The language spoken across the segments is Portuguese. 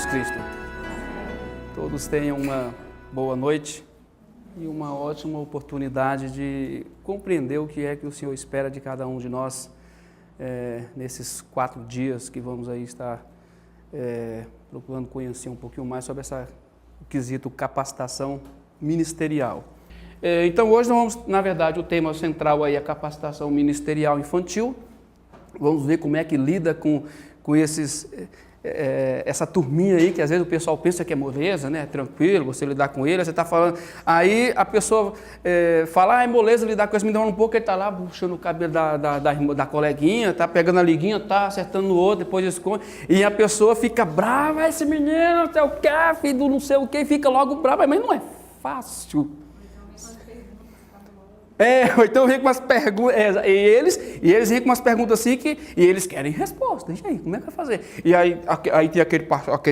Jesus Cristo. Todos tenham uma boa noite e uma ótima oportunidade de compreender o que é que o Senhor espera de cada um de nós nesses 4 dias que vamos aí estar procurando conhecer um pouquinho mais sobre o quesito capacitação ministerial. Então hoje nós vamos, na verdade, o tema central aí é a capacitação ministerial infantil. Vamos ver como é que lida com essa turminha aí, que às vezes o pessoal pensa que é moleza, né? Tranquilo, você lidar com ele, você está falando, aí a pessoa fala, é moleza lidar com esse menino um pouco, ele está lá puxando o cabelo da coleguinha, está pegando a liguinha, está acertando no outro, depois esconde, e a pessoa fica brava, esse menino, não sei o que, filho do não sei o que, fica logo brava, mas não é fácil. Ou então vem com umas perguntas, e eles vêm com umas perguntas assim e eles querem resposta. E aí, como é que vai fazer? E aí tem aquele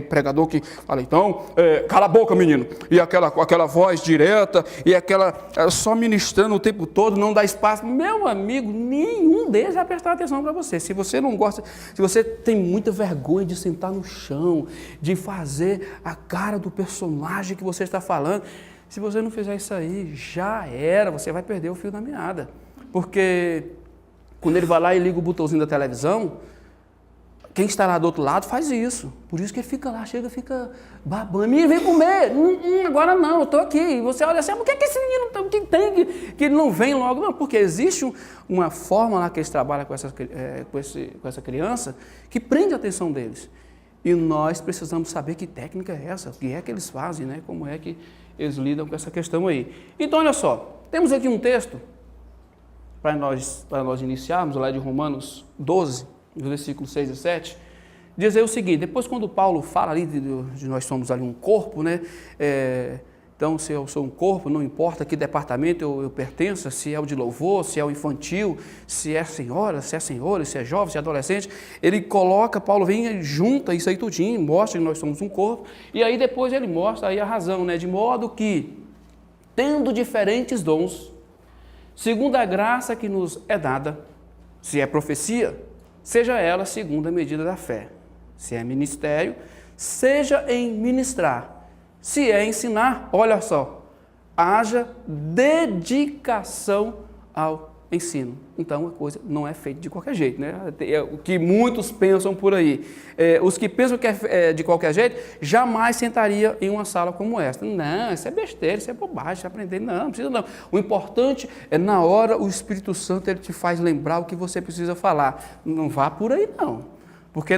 pregador que fala, então, cala a boca, menino. E aquela voz direta, e aquela só ministrando o tempo todo, não dá espaço. Meu amigo, nenhum deles vai prestar atenção para você. Se você não gosta, se você tem muita vergonha de sentar no chão, de fazer a cara do personagem que você está falando, se você não fizer isso aí, já era, você vai perder o fio da meada. Porque quando ele vai lá e liga o botãozinho da televisão, quem está lá do outro lado faz isso. Por isso que ele fica lá, fica babando. Menino, vem comer. Agora não, eu estou aqui. E você olha assim, por que esse menino tem que ele não vem logo? Não, porque existe uma forma lá que eles trabalham com essa criança que prende a atenção deles. E nós precisamos saber que técnica é essa, o que é que eles fazem, né? Como é que eles lidam com essa questão aí. Então, olha só, temos aqui um texto, para nós iniciarmos, lá de Romanos 12, versículos 6 e 7, dizer o seguinte, depois quando Paulo fala ali de nós somos ali um corpo, né? Então, se eu sou um corpo, não importa que departamento eu pertença, se é o de louvor, se é o infantil, se é senhora, se é senhor, se é jovem, se é adolescente, ele coloca, Paulo vem e junta isso aí tudinho, mostra que nós somos um corpo, e aí depois ele mostra aí a razão, né? De modo que, tendo diferentes dons, segundo a graça que nos é dada, se é profecia, seja ela segundo a medida da fé, se é ministério, seja em ministrar, se é ensinar, olha só, haja dedicação ao ensino. Então, a coisa não é feita de qualquer jeito, né? É o que muitos pensam por aí. Os que pensam que é de qualquer jeito, jamais sentaria em uma sala como esta. Não, isso é besteira, isso é bobagem, aprender. Não precisa não. O importante é, na hora, o Espírito Santo ele te faz lembrar o que você precisa falar. Não vá por aí, não. Porque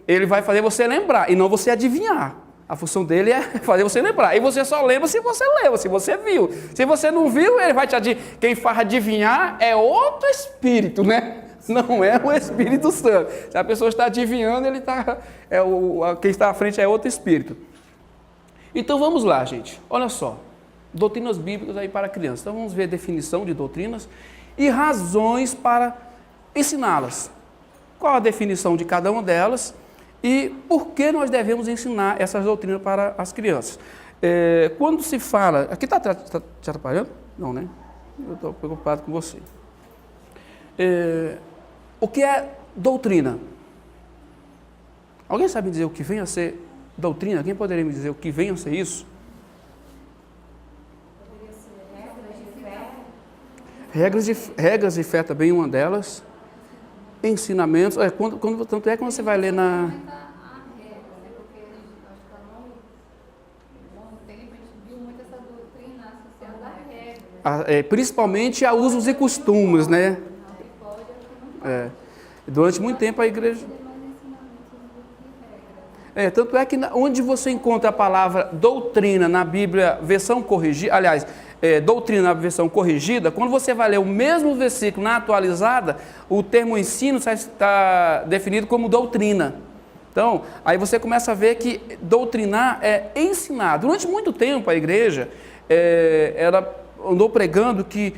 ele vai fazer você lembrar e não você adivinhar. A função dele é fazer você lembrar. E você só lembra se você lembra, se você viu. Se você não viu, ele vai te adivinhar. Quem faz adivinhar é outro espírito, né? Não é o Espírito Santo. Se a pessoa está adivinhando, quem está à frente é outro espírito. Então vamos lá, gente. Olha só. Doutrinas bíblicas aí para crianças. Então vamos ver a definição de doutrinas e razões para ensiná-las. Qual a definição de cada uma delas? E por que nós devemos ensinar essas doutrinas para as crianças? Quando se fala... Aqui está te atrapalhando? Não, né? Eu estou preocupado com você. O que é doutrina? Alguém sabe dizer o que vem a ser doutrina? Alguém poderia me dizer o que vem a ser isso? Regras de fé também é uma delas. Ensinamentos, tanto é quando você vai ler na... Principalmente a usos e costumes, né? Durante muito tempo a igreja... tanto é que onde você encontra a palavra doutrina na Bíblia, versão corrigida, aliás... doutrina na versão corrigida, quando você vai ler o mesmo versículo na atualizada, o termo ensino está definido como doutrina. Então, aí você começa a ver que doutrinar é ensinar. Durante muito tempo a igreja, ela andou pregando que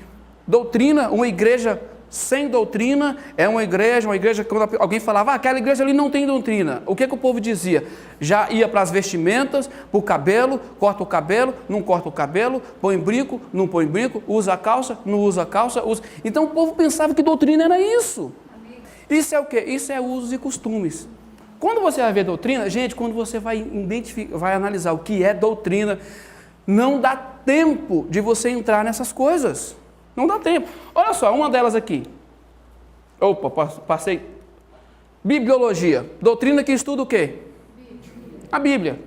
doutrina, uma igreja sem doutrina é uma igreja, quando alguém falava, aquela igreja ali não tem doutrina. O que o povo dizia? Já ia para as vestimentas, para o cabelo, corta o cabelo, não corta o cabelo, põe brinco, não põe brinco, usa a calça, não usa a calça. Então o povo pensava que doutrina era isso. Isso é o quê? Isso é usos e costumes. Quando você vai ver doutrina, gente, quando você vai analisar o que é doutrina, não dá tempo de você entrar nessas coisas. Não dá tempo. Olha só, uma delas aqui. Opa, passei. Bibliologia. Doutrina que estuda o quê? A Bíblia.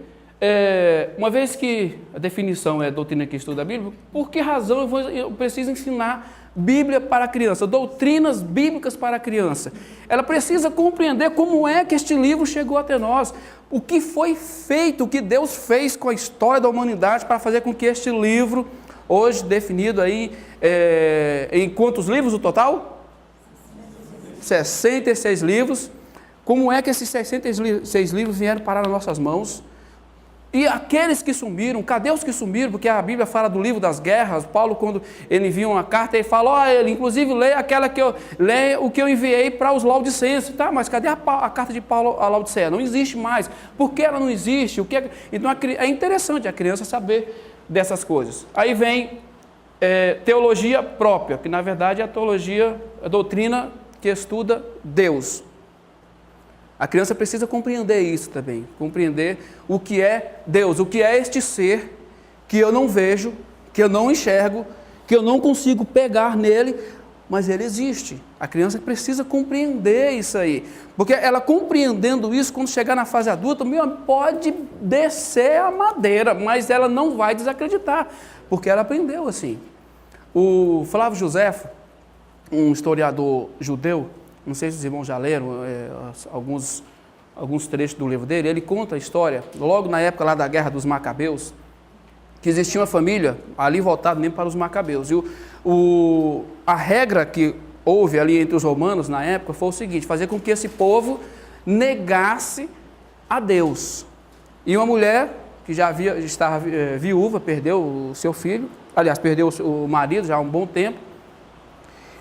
Uma vez que a definição é doutrina que estuda a Bíblia, por que razão eu preciso ensinar Bíblia para a criança, doutrinas bíblicas para a criança? Ela precisa compreender como é que este livro chegou até nós, o que foi feito, o que Deus fez com a história da humanidade para fazer com que este livro, hoje definido aí, em quantos livros o total? 66 livros. Como é que esses 66 livros vieram parar nas nossas mãos? E aqueles que sumiram, cadê os que sumiram? Porque a Bíblia fala do livro das guerras. Paulo, quando ele envia uma carta, ele fala, ele inclusive lê lê o que eu enviei para os laodicenses. Tá, mas cadê a carta de Paulo a Laodiceia? Não existe mais. Por que ela não existe? Então é interessante a criança saber dessas coisas. Aí vem teologia própria, que na verdade é a doutrina que estuda Deus. A criança precisa compreender isso também, compreender o que é Deus, o que é este ser que eu não vejo, que eu não enxergo, que eu não consigo pegar nele, mas ele existe. A criança precisa compreender isso aí, porque ela compreendendo isso, quando chegar na fase adulta, pode descer a madeira, mas ela não vai desacreditar, porque ela aprendeu assim. O Flávio Josefo, um historiador judeu, não sei se os irmãos já leram alguns trechos do livro dele, ele conta a história, logo na época lá da Guerra dos Macabeus, que existia uma família ali voltada mesmo para os Macabeus. E a regra que houve ali entre os romanos na época foi o seguinte, fazer com que esse povo negasse a Deus. E uma mulher que estava viúva, perdeu o seu filho, aliás, perdeu o marido já há um bom tempo,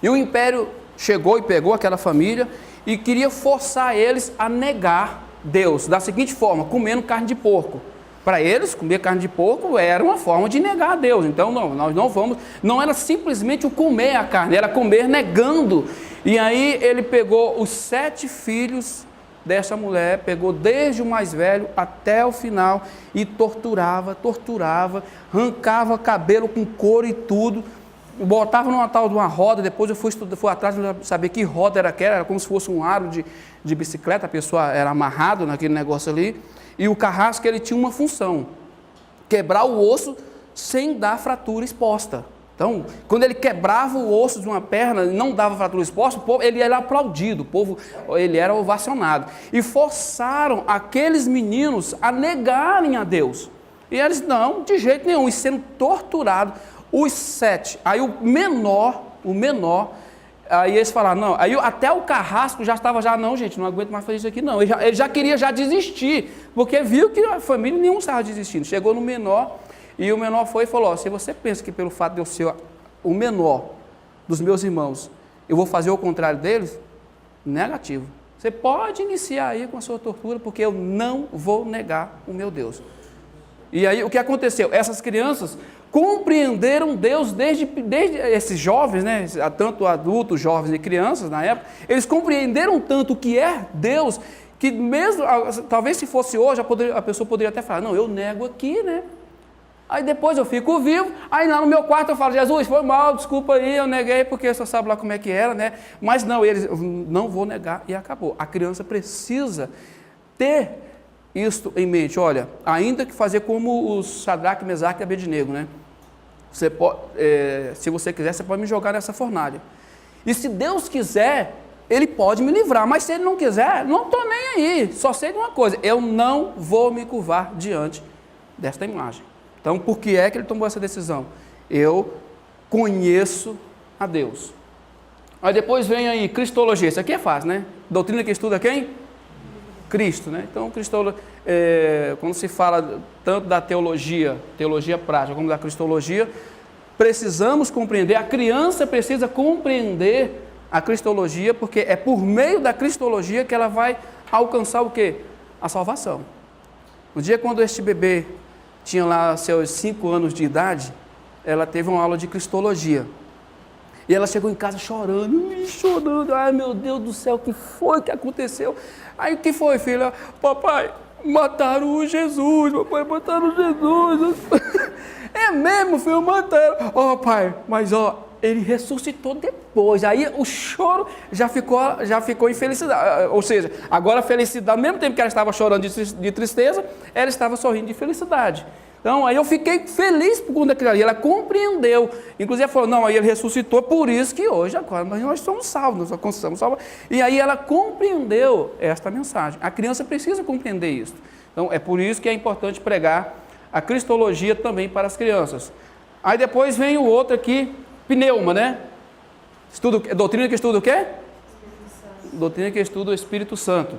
e o império chegou e pegou aquela família e queria forçar eles a negar Deus, da seguinte forma, comendo carne de porco. Para eles, comer carne de porco era uma forma de negar a Deus. Então, nós não vamos, não era simplesmente o comer a carne, era comer negando. E aí ele pegou os 7 filhos dessa mulher, pegou desde o mais velho até o final e torturava, arrancava cabelo com couro e tudo, botava numa tal de uma roda. Depois eu fui atrás para saber que roda era aquela, era como se fosse um aro de bicicleta, a pessoa era amarrado naquele negócio ali, e o carrasco ele tinha uma função, quebrar o osso sem dar fratura exposta. Então, quando ele quebrava o osso de uma perna, não dava fratura exposta, o povo, ele era aplaudido, o povo, ele era ovacionado. E forçaram aqueles meninos a negarem a Deus. E eles, não, de jeito nenhum, e sendo torturados, os 7. Aí o menor, aí eles falaram, não, aí até o carrasco já estava, não, gente, não aguento mais fazer isso aqui, não. Ele já queria desistir, porque viu que a família nenhum estava desistindo. Chegou no menor, e o menor foi e falou, se você pensa que pelo fato de eu ser o menor dos meus irmãos, eu vou fazer o contrário deles, negativo. Você pode iniciar aí com a sua tortura, porque eu não vou negar o meu Deus. E aí o que aconteceu? Essas crianças compreenderam Deus desde esses jovens, né, tanto adultos, jovens e crianças na época, eles compreenderam tanto o que é Deus, que mesmo, talvez se fosse hoje, a pessoa poderia até falar, não, eu nego aqui, né? Aí depois eu fico vivo, aí lá no meu quarto eu falo, Jesus, foi mal, desculpa aí, eu neguei, porque você sabe lá como é que era, né? Mas não, eles, não vou negar, e acabou. A criança precisa ter isto em mente, olha, ainda que fazer como os Sadraque, Mesaque e Abednego, né? Você pode, se você quiser, você pode me jogar nessa fornalha. E se Deus quiser, Ele pode me livrar, mas se Ele não quiser, não estou nem aí. Só sei de uma coisa, eu não vou me curvar diante desta imagem. Então, por que é que ele tomou essa decisão? Eu conheço a Deus. Aí depois vem aí cristologia, isso aqui é fácil, né? Doutrina que estuda quem? Cristo, né? Então, quando se fala tanto da teologia prática, como da cristologia, precisamos compreender, a criança precisa compreender a cristologia, porque é por meio da cristologia que ela vai alcançar o quê? A salvação. No dia quando este bebê tinha lá seus 5 anos de idade, ela teve uma aula de cristologia. E ela chegou em casa chorando, chorando. Ai, meu Deus do céu, o que foi que aconteceu? Aí, o que foi, filha? Papai, mataram o Jesus, papai, mataram Jesus. É mesmo, filho, mataram. Ó, pai, mas ó, ele ressuscitou depois. Aí o choro já ficou em felicidade. Ou seja, agora a felicidade, ao mesmo tempo que ela estava chorando de tristeza, ela estava sorrindo de felicidade. Então, aí eu fiquei feliz por conta daquilo ali. Ela compreendeu. Inclusive, ela falou, não, aí ele ressuscitou, por isso que hoje, agora, nós somos salvos, nós somos salvos. E aí ela compreendeu esta mensagem. A criança precisa compreender isso. Então, é por isso que é importante pregar a cristologia também para as crianças. Aí depois vem o outro aqui, pneuma, né? Doutrina que estuda o quê? Doutrina que estuda o Espírito Santo.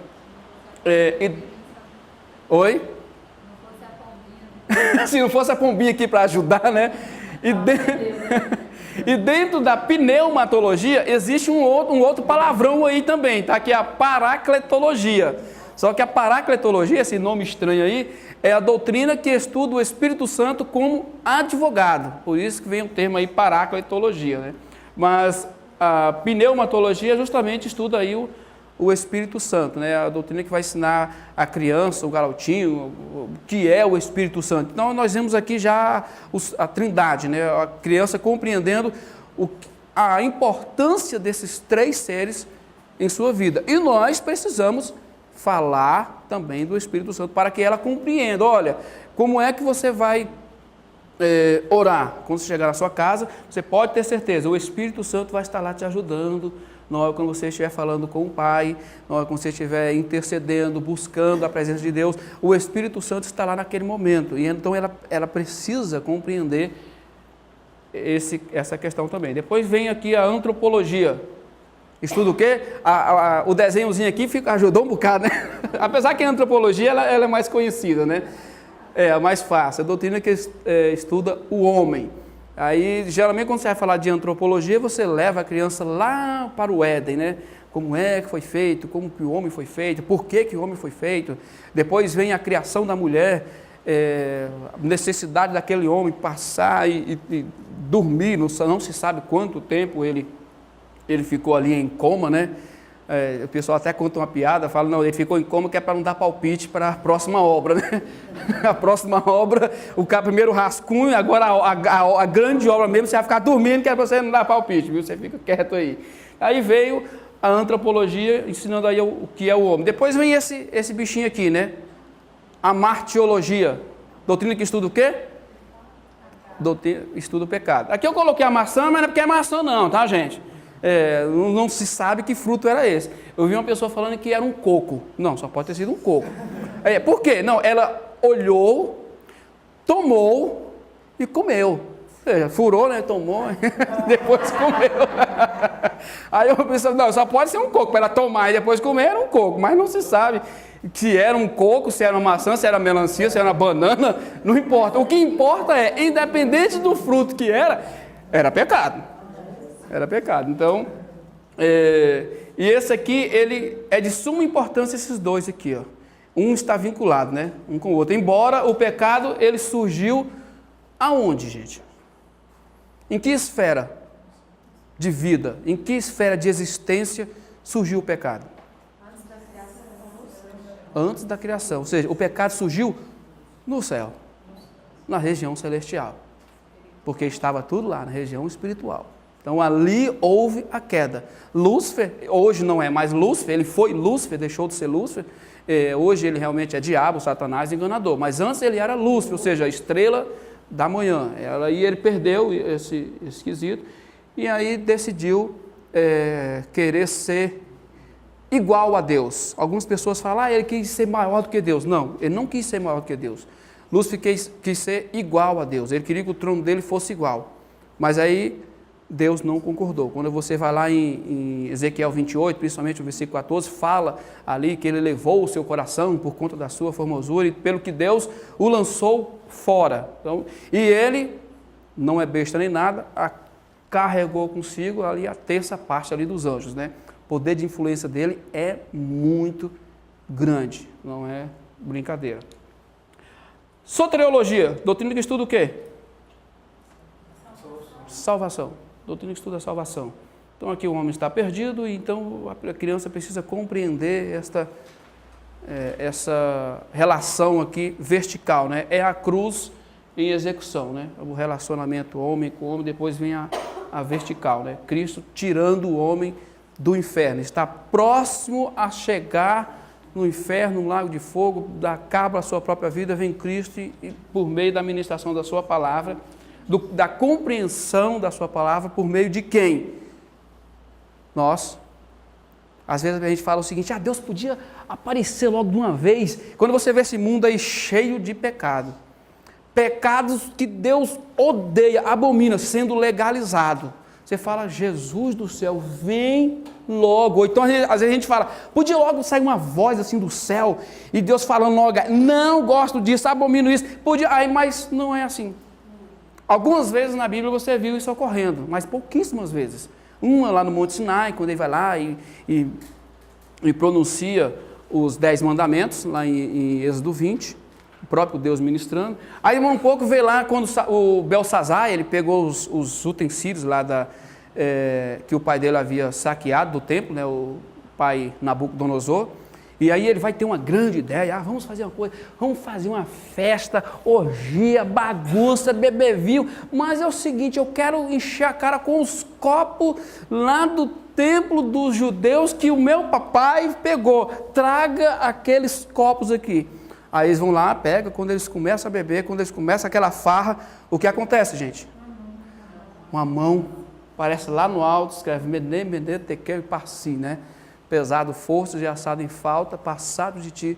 Oi? Se não fosse a pombinha aqui para ajudar, né? E dentro da pneumatologia existe um outro palavrão aí também, tá? Que é a paracletologia. Só que a paracletologia, esse nome estranho aí, é a doutrina que estuda o Espírito Santo como advogado. Por isso que vem o termo aí paracletologia, né? Mas a pneumatologia justamente estuda aí o Espírito Santo, né? A doutrina que vai ensinar a criança, o garotinho, o que é o Espírito Santo. Então, nós vemos aqui já a trindade, né? A criança compreendendo a importância desses três seres em sua vida. E nós precisamos falar também do Espírito Santo para que ela compreenda. Olha, como é que você vai orar? Quando você chegar na sua casa, você pode ter certeza, o Espírito Santo vai estar lá te ajudando. Na hora quando você estiver falando com o Pai, na hora quando você estiver intercedendo, buscando a presença de Deus, o Espírito Santo está lá naquele momento. E então ela precisa compreender essa questão também. Depois vem aqui a antropologia. Estuda o quê? O desenhozinho aqui ajudou um bocado, né? Apesar que a antropologia ela é mais conhecida, né? É a mais fácil. A doutrina que estuda o homem. Aí, geralmente, quando você vai falar de antropologia, você leva a criança lá para o Éden, né? Como é que foi feito, como que o homem foi feito, por que o homem foi feito. Depois vem a criação da mulher, a necessidade daquele homem passar e dormir, não se sabe quanto tempo ele ficou ali em coma, né? O pessoal até conta uma piada, fala, não, ele ficou em coma que é para não dar palpite para a próxima obra, né? A próxima obra, o cara primeiro rascunho, agora a grande obra mesmo, você vai ficar dormindo que é para você não dar palpite, viu? Você fica quieto aí. Aí veio a antropologia ensinando aí o que é o homem. Depois vem esse bichinho aqui, né? A martiologia. Doutrina que estuda o quê? Doutrina, estuda o pecado. Aqui eu coloquei a maçã, mas não é porque é maçã não, tá, gente? Não se sabe que fruto era esse. Eu vi uma pessoa falando que era um coco. Não, só pode ter sido um coco. Por quê? Não, ela olhou, tomou e comeu. Ou seja, furou, né? Tomou, depois comeu. Aí eu pensei, não, só pode ser um coco. Para ela tomar e depois comer era um coco. Mas não se sabe se era um coco, se era uma maçã, se era melancia, se era uma banana. Não importa. O que importa é, independente do fruto que era pecado. Era pecado. Então, e esse aqui, ele é de suma importância, esses dois aqui, ó. Um está vinculado, né? Um com o outro. Embora o pecado, ele surgiu aonde, gente? Em que esfera de vida, em que esfera de existência surgiu o pecado? Antes da criação. Antes da criação. Ou seja, o pecado surgiu no céu, na região celestial. Porque estava tudo lá, na região espiritual. Então, ali houve a queda. Lúcifer, hoje não é mais Lúcifer, ele foi Lúcifer, deixou de ser Lúcifer. Hoje ele realmente é diabo, Satanás, enganador. Mas antes ele era Lúcifer, ou seja, a estrela da manhã. Aí ele perdeu esse quesito e aí decidiu querer ser igual a Deus. Algumas pessoas falam, ele quis ser maior do que Deus. Não, ele não quis ser maior do que Deus. Lúcifer quis ser igual a Deus. Ele queria que o trono dele fosse igual. Mas aí Deus não concordou. Quando você vai lá em Ezequiel 28, principalmente o versículo 14, fala ali que ele levou o seu coração por conta da sua formosura e pelo que Deus o lançou fora. Então, e ele, não é besta nem nada, carregou consigo ali a terça parte ali dos anjos, né? O poder de influência dele é muito grande, não é brincadeira. Soteriologia, doutrina que estuda o quê? Salvação. doutrina que estuda a salvação. Então aqui o homem está perdido, e então a criança precisa compreender essa relação aqui vertical, né? É a cruz em execução, né? O relacionamento homem com homem, depois vem a vertical, né? Cristo tirando o homem do inferno, está próximo a chegar no inferno, no lago de fogo, dá cabo à sua própria vida, vem Cristo e por meio da ministração da sua palavra, da compreensão da sua palavra, por meio de quem? Nós. Às vezes a gente fala o seguinte, Deus podia aparecer logo de uma vez. Quando você vê esse mundo aí cheio de pecado, pecados que Deus odeia, abomina, sendo legalizado, você fala, Jesus do céu, vem logo. Ou então, às vezes a gente fala, podia logo sair uma voz assim do céu, e Deus falando logo, não gosto disso, abomino isso, podia, mas não é assim. Algumas vezes na Bíblia você viu isso ocorrendo, mas pouquíssimas vezes. Uma lá no Monte Sinai, quando ele vai lá e pronuncia os 10 mandamentos, lá em Êxodo 20, o próprio Deus ministrando. Aí um pouco veio lá quando o Belsazar, ele pegou os utensílios lá que o pai dele havia saqueado do templo, né, o pai Nabucodonosor, e aí ele vai ter uma grande ideia, vamos fazer uma coisa, vamos fazer uma festa, orgia, bagunça, bebevio, mas é o seguinte, eu quero encher a cara com os copos lá do templo dos judeus que o meu papai pegou, traga aqueles copos aqui. Aí eles vão lá, pegam, quando eles começam a beber, quando eles começam aquela farra, o que acontece, gente? Uma mão aparece lá no alto, escreve Mene, Mene, Tekel e Parsi, né? Pesado forças e assado em falta, passado de ti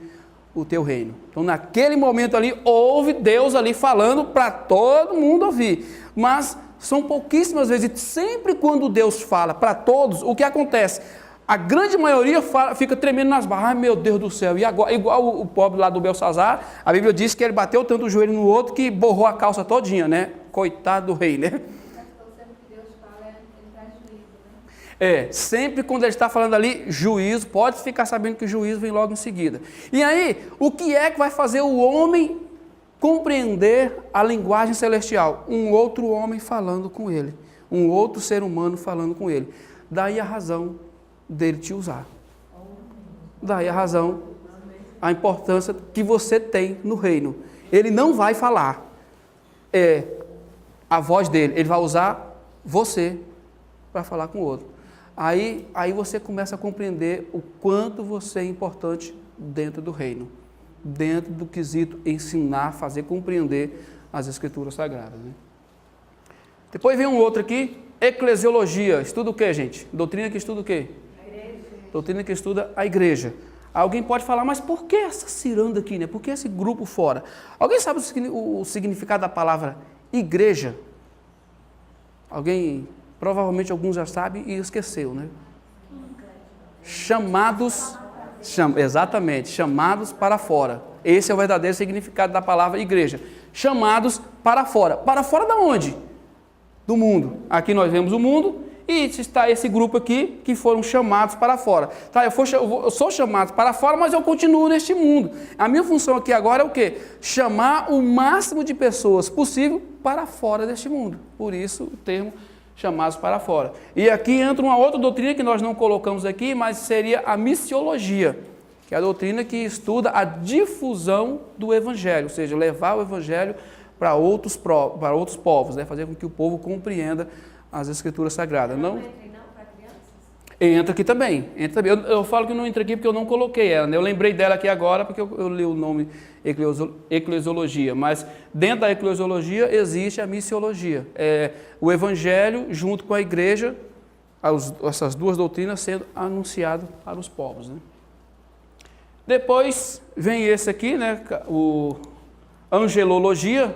o teu reino. Então naquele momento ali, houve Deus ali falando para todo mundo ouvir, mas são pouquíssimas vezes, e sempre quando Deus fala para todos, o que acontece? A grande maioria fica tremendo nas barras, ai meu Deus do céu, e agora, igual o pobre lá do Belsazar, a Bíblia diz que ele bateu tanto o joelho no outro que borrou a calça todinha, né? Coitado do rei, né? Sempre quando ele está falando ali, juízo, pode ficar sabendo que o juízo vem logo em seguida. E aí, o que é que vai fazer o homem compreender a linguagem celestial? Um outro homem falando com ele, um outro ser humano falando com ele. Daí a razão dele te usar. Daí a razão, a importância que você tem no reino. Ele não vai falar a voz dele, ele vai usar você para falar com o outro. Aí você começa a compreender o quanto você é importante dentro do reino, dentro do quesito ensinar, fazer compreender as Escrituras Sagradas. Né? Depois vem um outro aqui, eclesiologia. Estuda o que, gente? Doutrina que estuda o quê? A igreja. Doutrina que estuda a igreja. Alguém pode falar, mas por que essa ciranda aqui, né? Por que esse grupo fora? Alguém sabe o significado da palavra igreja? Alguém... Provavelmente alguns já sabem e esqueceu, né? Exatamente, chamados para fora. Esse é o verdadeiro significado da palavra igreja. Chamados para fora. Para fora da onde? Do mundo. Aqui nós vemos o mundo e está esse grupo aqui que foram chamados para fora. Tá, eu sou chamado para fora, mas eu continuo neste mundo. A minha função aqui agora é o quê? Chamar o máximo de pessoas possível para fora deste mundo. Por isso o termo chamados para fora. E aqui entra uma outra doutrina que nós não colocamos aqui, mas seria a missiologia, que é a doutrina que estuda a difusão do evangelho, ou seja, levar o evangelho para outros povos, né? Fazer com que o povo compreenda as Escrituras Sagradas. Não para crianças? Entra aqui também. Eu falo que não entra aqui porque eu não coloquei ela, né? Eu lembrei dela aqui agora porque eu li o nome eclesiologia, mas dentro da eclesiologia existe a missiologia. O evangelho junto com a igreja, essas duas doutrinas sendo anunciado para os povos. Né? Depois vem esse aqui, né? O angelologia,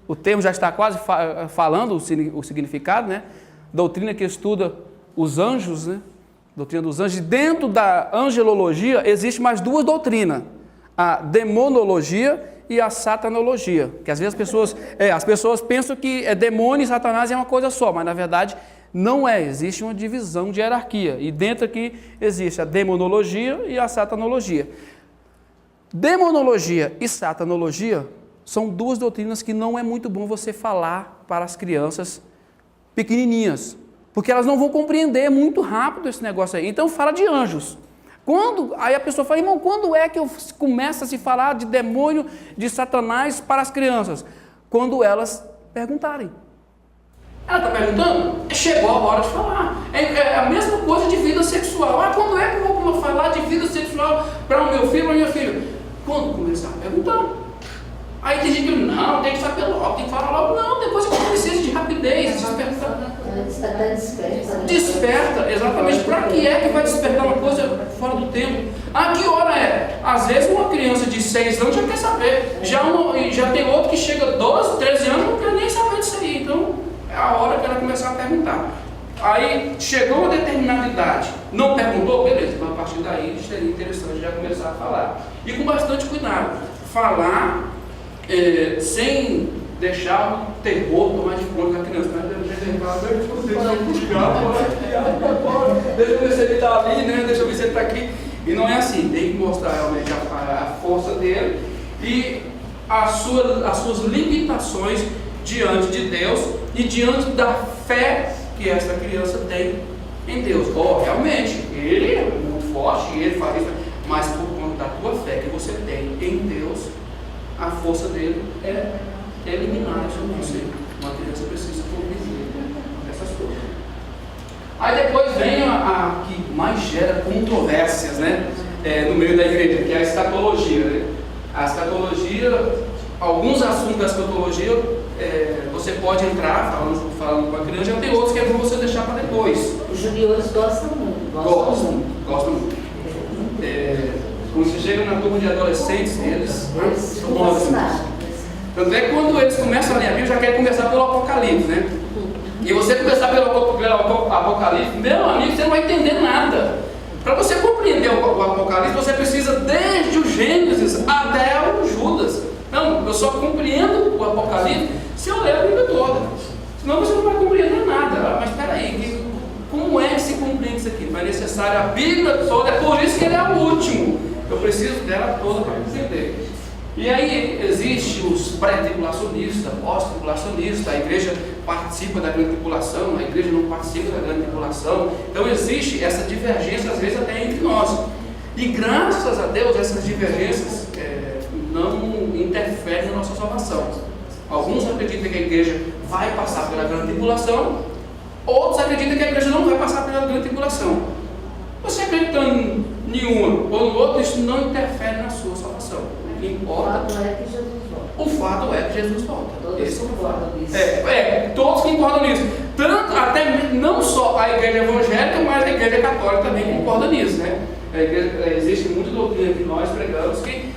o termo já está quase falando o significado, né? Doutrina que estuda os anjos, né? Doutrina dos anjos. Dentro da angelologia existe mais duas doutrinas, a demonologia e a satanologia, que às vezes as pessoas pensam que demônio e satanás é uma coisa só, mas na verdade não é, existe uma divisão de hierarquia, e dentro aqui existe a demonologia e a satanologia. Demonologia e satanologia são duas doutrinas que não é muito bom você falar para as crianças pequenininhas, porque elas não vão compreender muito rápido esse negócio aí. Então fala de anjos. Aí a pessoa fala, irmão, quando é que começa a se falar de demônio, de Satanás para as crianças? Quando elas perguntarem. Ela está perguntando? Chegou a hora de falar. É a mesma coisa de vida sexual. Quando é que eu vou falar de vida sexual para o meu filho, para a minha filha? Quando começar a perguntar. Aí tem gente que diz, não, tem que saber logo, tem que falar logo. Não, tem coisa que precisa de rapidez, despertar. Desperta, exatamente. Para que é que vai despertar uma coisa fora do tempo? Que hora é? Às vezes uma criança de 6 anos já quer saber. Já tem outro que chega 12, 13 anos e não quer nem saber disso aí. Então, é a hora que ela começar a perguntar. Aí, chegou uma determinada idade, não perguntou? Beleza, então a partir daí seria interessante já começar a falar. E com bastante cuidado. Falar sem deixar o terror tomar de conta da criança. Deixa eu ver se ele está ali, né? Deixa eu ver se ele está aqui. E não é assim, tem que mostrar realmente a força dele e as suas limitações diante de Deus e diante da fé que essa criança tem em Deus. Realmente, ele é muito forte, ele faz isso, mas por conta da tua fé que você tem em Deus, a força dele é eliminada sobre você. Uma criança precisa conviver essas coisas. Aí depois vem a que mais gera controvérsias, né? No meio da igreja, que é a escatologia, né? A escatologia, alguns assuntos da escatologia, você pode entrar falando com a criança, já tem outros que é bom você deixar para depois. Os juniores gostam muito. Gostam muito. Quando você chega na turma de adolescentes, eles gostam. Tanto é que quando eles começam a ler a Bíblia, já querem começar pelo Apocalipse, né? E você começar pelo Apocalipse, meu amigo, você não vai entender nada. Para você compreender o Apocalipse, você precisa desde o Gênesis até o Judas. Não, eu só compreendo o Apocalipse se eu ler a Bíblia toda. Senão você não vai compreender nada. Mas espera aí, como é que se compreende isso aqui? Vai necessário a Bíblia toda, é por isso que ele é o último. Eu preciso dela toda para compreender. E aí existe os pré-tribulacionistas, pós-tribulacionistas, a igreja participa da grande tribulação, a igreja não participa da grande tribulação. Então existe essa divergência às vezes até entre nós. E graças a Deus essas divergências não interferem na nossa salvação. Alguns acreditam que a igreja vai passar pela grande tribulação, outros acreditam que a igreja não vai passar pela grande tribulação. Você acreditando em nenhuma ou no outro, isso não interfere na sua salvação. Importa. O fato é que Jesus volta. Todos concordam nisso. Todos concordam nisso. Tanto, até não só a igreja evangélica, mas a igreja católica também concorda nisso, né? Existe muita doutrina que nós pregamos que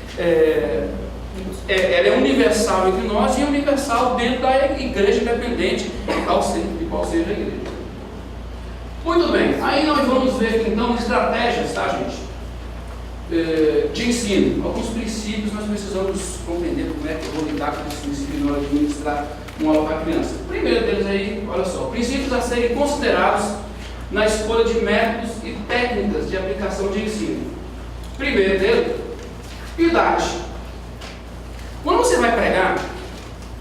ela é universal entre nós e universal dentro da igreja, independente de qual seja a igreja. Muito bem, aí nós vamos ver aqui então estratégias, tá, gente? De ensino. Alguns princípios nós precisamos compreender como é que eu vou lidar com esses princípios na hora de ministrar uma aula para a criança. O primeiro deles aí, olha só, princípios a serem considerados na escolha de métodos e técnicas de aplicação de ensino. Primeiro dele, idade. Quando você vai pregar,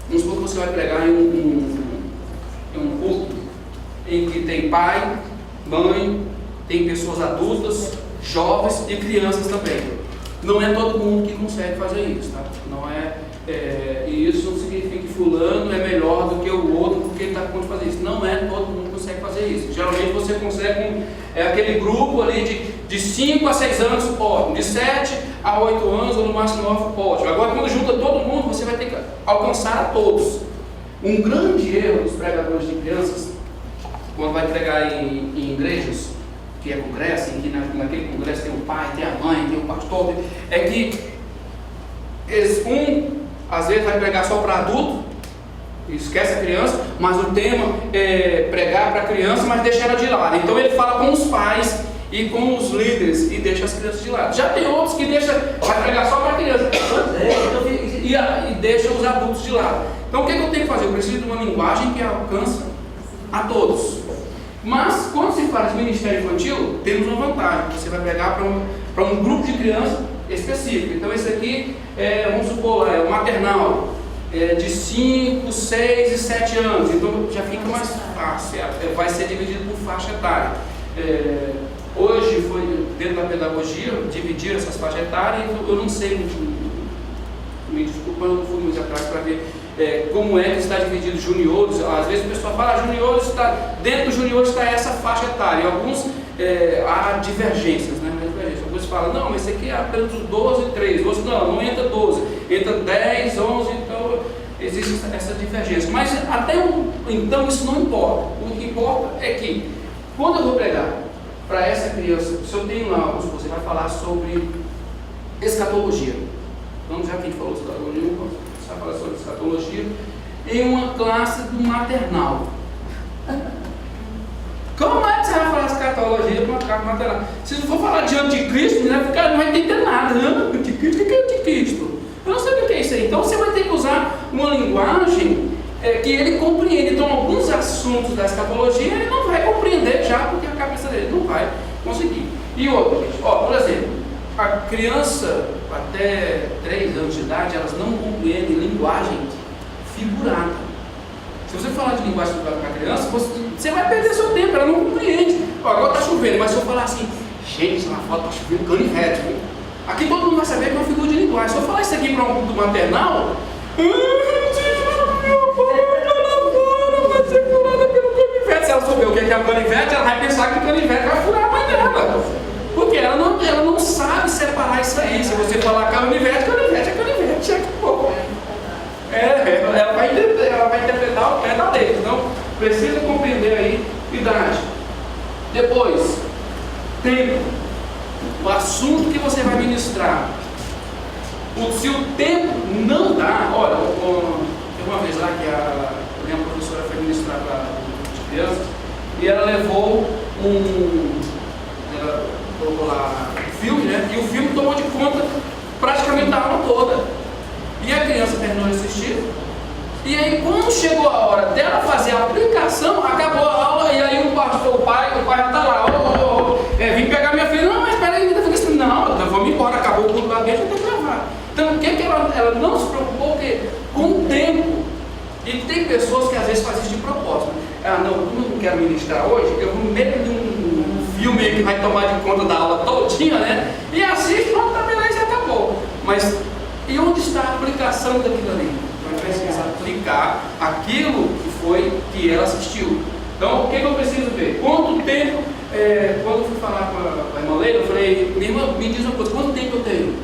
vamos supor que você vai pregar em um culto em que tem pai, mãe, tem pessoas adultas, jovens e crianças também. Não é todo mundo que consegue fazer isso, tá? Não e isso não significa que fulano é melhor do que o outro porque ele está com fazer isso. Não é todo mundo que consegue fazer isso. Geralmente você consegue aquele grupo ali de 5 a 6 anos, ótimo. De 7 a 8 anos ou no máximo 9, ótimo. Agora quando junta todo mundo, você vai ter que alcançar a todos. Um grande erro dos pregadores de crianças, quando vai pregar em igrejas, que é congresso, em que naquele congresso tem o pai, tem a mãe, tem o pastor, é que às vezes vai pregar só para adulto, esquece a criança, mas o tema é pregar para a criança, mas deixa ela de lado. Então ele fala com os pais e com os líderes e deixa as crianças de lado. Já tem outros que vai pregar só para a criança e deixa os adultos de lado. Então o que eu tenho que fazer? Eu preciso de uma linguagem que alcance a todos. Mas quando se fala de ministério infantil, temos uma vantagem. Você vai pregar para um grupo de crianças específico. Então esse aqui vamos supor, é o maternal. de 5, 6 e 7 anos, então já fica mais fácil, vai ser dividido por faixa etária. Hoje foi dentro da pedagogia, dividir essas faixas etárias, eu não sei, me desculpa, eu não fui muito atrás para ver como é que está dividido juniores. Às vezes o pessoal fala, juniores está, dentro dos juniores está essa faixa etária, e alguns há divergências, né? Alguns falam, não, mas esse aqui é apenas dos 12 e 13, outros não entra 12, entra 10, 11, então existe essa divergência. Mas até então isso não importa. O que importa é que quando eu vou pregar para essa criança, se eu tenho lá, você vai falar sobre escatologia. Então, já que a gente falou sobre escatologia, você vai falar sobre escatologia em uma classe do maternal. Como é que você vai falar escatologia para uma classe maternal? Se não for falar de anticristo, né, o cara não vai entender nada. Né? Anticristo, o que é anticristo? Eu não sei o que é isso aí. Então, você vai ter que usar uma linguagem que ele compreenda. Então, alguns assuntos da escatologia ele não vai compreender já, porque a cabeça dele não vai conseguir. E outro, gente, por exemplo, a criança até 3 anos de idade, elas não compreendem linguagem figurada. Se você falar de linguagem figurada para a criança, você vai perder seu tempo, ela não compreende. Agora está chovendo, mas se eu falar assim, gente, na foto está chovendo canivete, viu? Aqui todo mundo vai saber que é uma figura de linguagem. Se eu falar isso aqui para um culto maternal, se ela souber o que é a canivete, ela vai pensar que o canivete vai furar a mãe dela. Porque ela não sabe separar isso aí. Se você falar canivete, canivete é canivete. Ela vai interpretar o pé da lei. Então, precisa compreender aí idade. Depois, tempo. O assunto que você vai ministrar. Se o tempo não dá, olha, teve uma vez lá que a minha professora foi ministrar para crianças e ela levou ela colocou lá um filme, né? E o filme tomou de conta praticamente a aula toda. E a criança terminou de assistir. E aí, quando chegou a hora dela fazer a aplicação, acabou a aula. E aí, o pai já está lá: vim pegar minha filha. Não, mas espera aí, não, eu vou me embora. Acabou o culto da igreja, eu tenho que levar. Então, o que ela não se preocupou? Porque com o tempo, e tem pessoas que às vezes fazem isso de propósito. Não, como eu não quero ministrar hoje, eu vou meter um filme que vai tomar de conta da aula todinha, né? E assiste, pronto, tá beleza, acabou. Mas, e onde está a aplicação daquilo ali? Então, precisa aplicar aquilo que ela assistiu. Então, o que eu preciso ver? Quanto tempo, quando eu fui falar com a irmã Leila, eu falei, minha irmã, me diz uma coisa, quanto tempo eu tenho?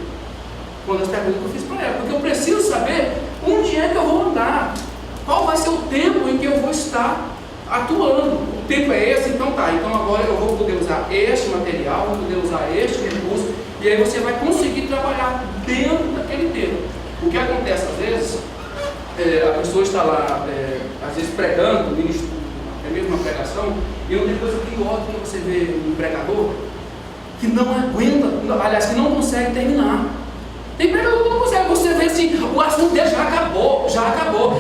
Quando as perguntas que eu fiz para ela, porque eu preciso saber onde é que eu vou andar, qual vai ser o tempo em que eu vou estar atuando. O tempo é esse, então tá, então agora eu vou poder usar este material, vou poder usar este recurso, e aí você vai conseguir trabalhar dentro daquele tempo. O que acontece às vezes, a pessoa está lá, às vezes pregando, é mesmo uma pregação, e não tem coisa pior do que você vê um pregador que não aguenta, aliás, que não consegue terminar. Tem pregador que não consegue, você vê assim, o assunto dele já acabou.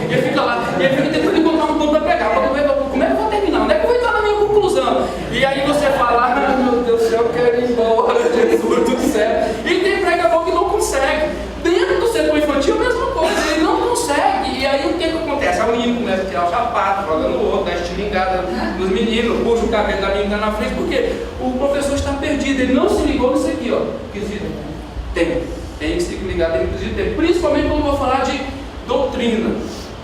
E ele fica lá, e ele fica tentando encontrar um ponto para pregar. Como é que eu vou terminar? Onde é que eu vou entrar na minha conclusão? E aí você fala, meu Deus do céu, eu quero ir embora, Jesus, tudo certo. E tem pregador que não consegue. Dentro do setor infantil, a mesma coisa, ele não consegue. E aí o que acontece? O menino começa a tirar o sapato, jogando o outro, dá estilingada nos meninos, puxa o cabelo da menina na frente, porque o professor está perdido, ele não se ligou nisso aqui, tem que se ligar, tem que ter, principalmente quando eu vou falar de doutrina.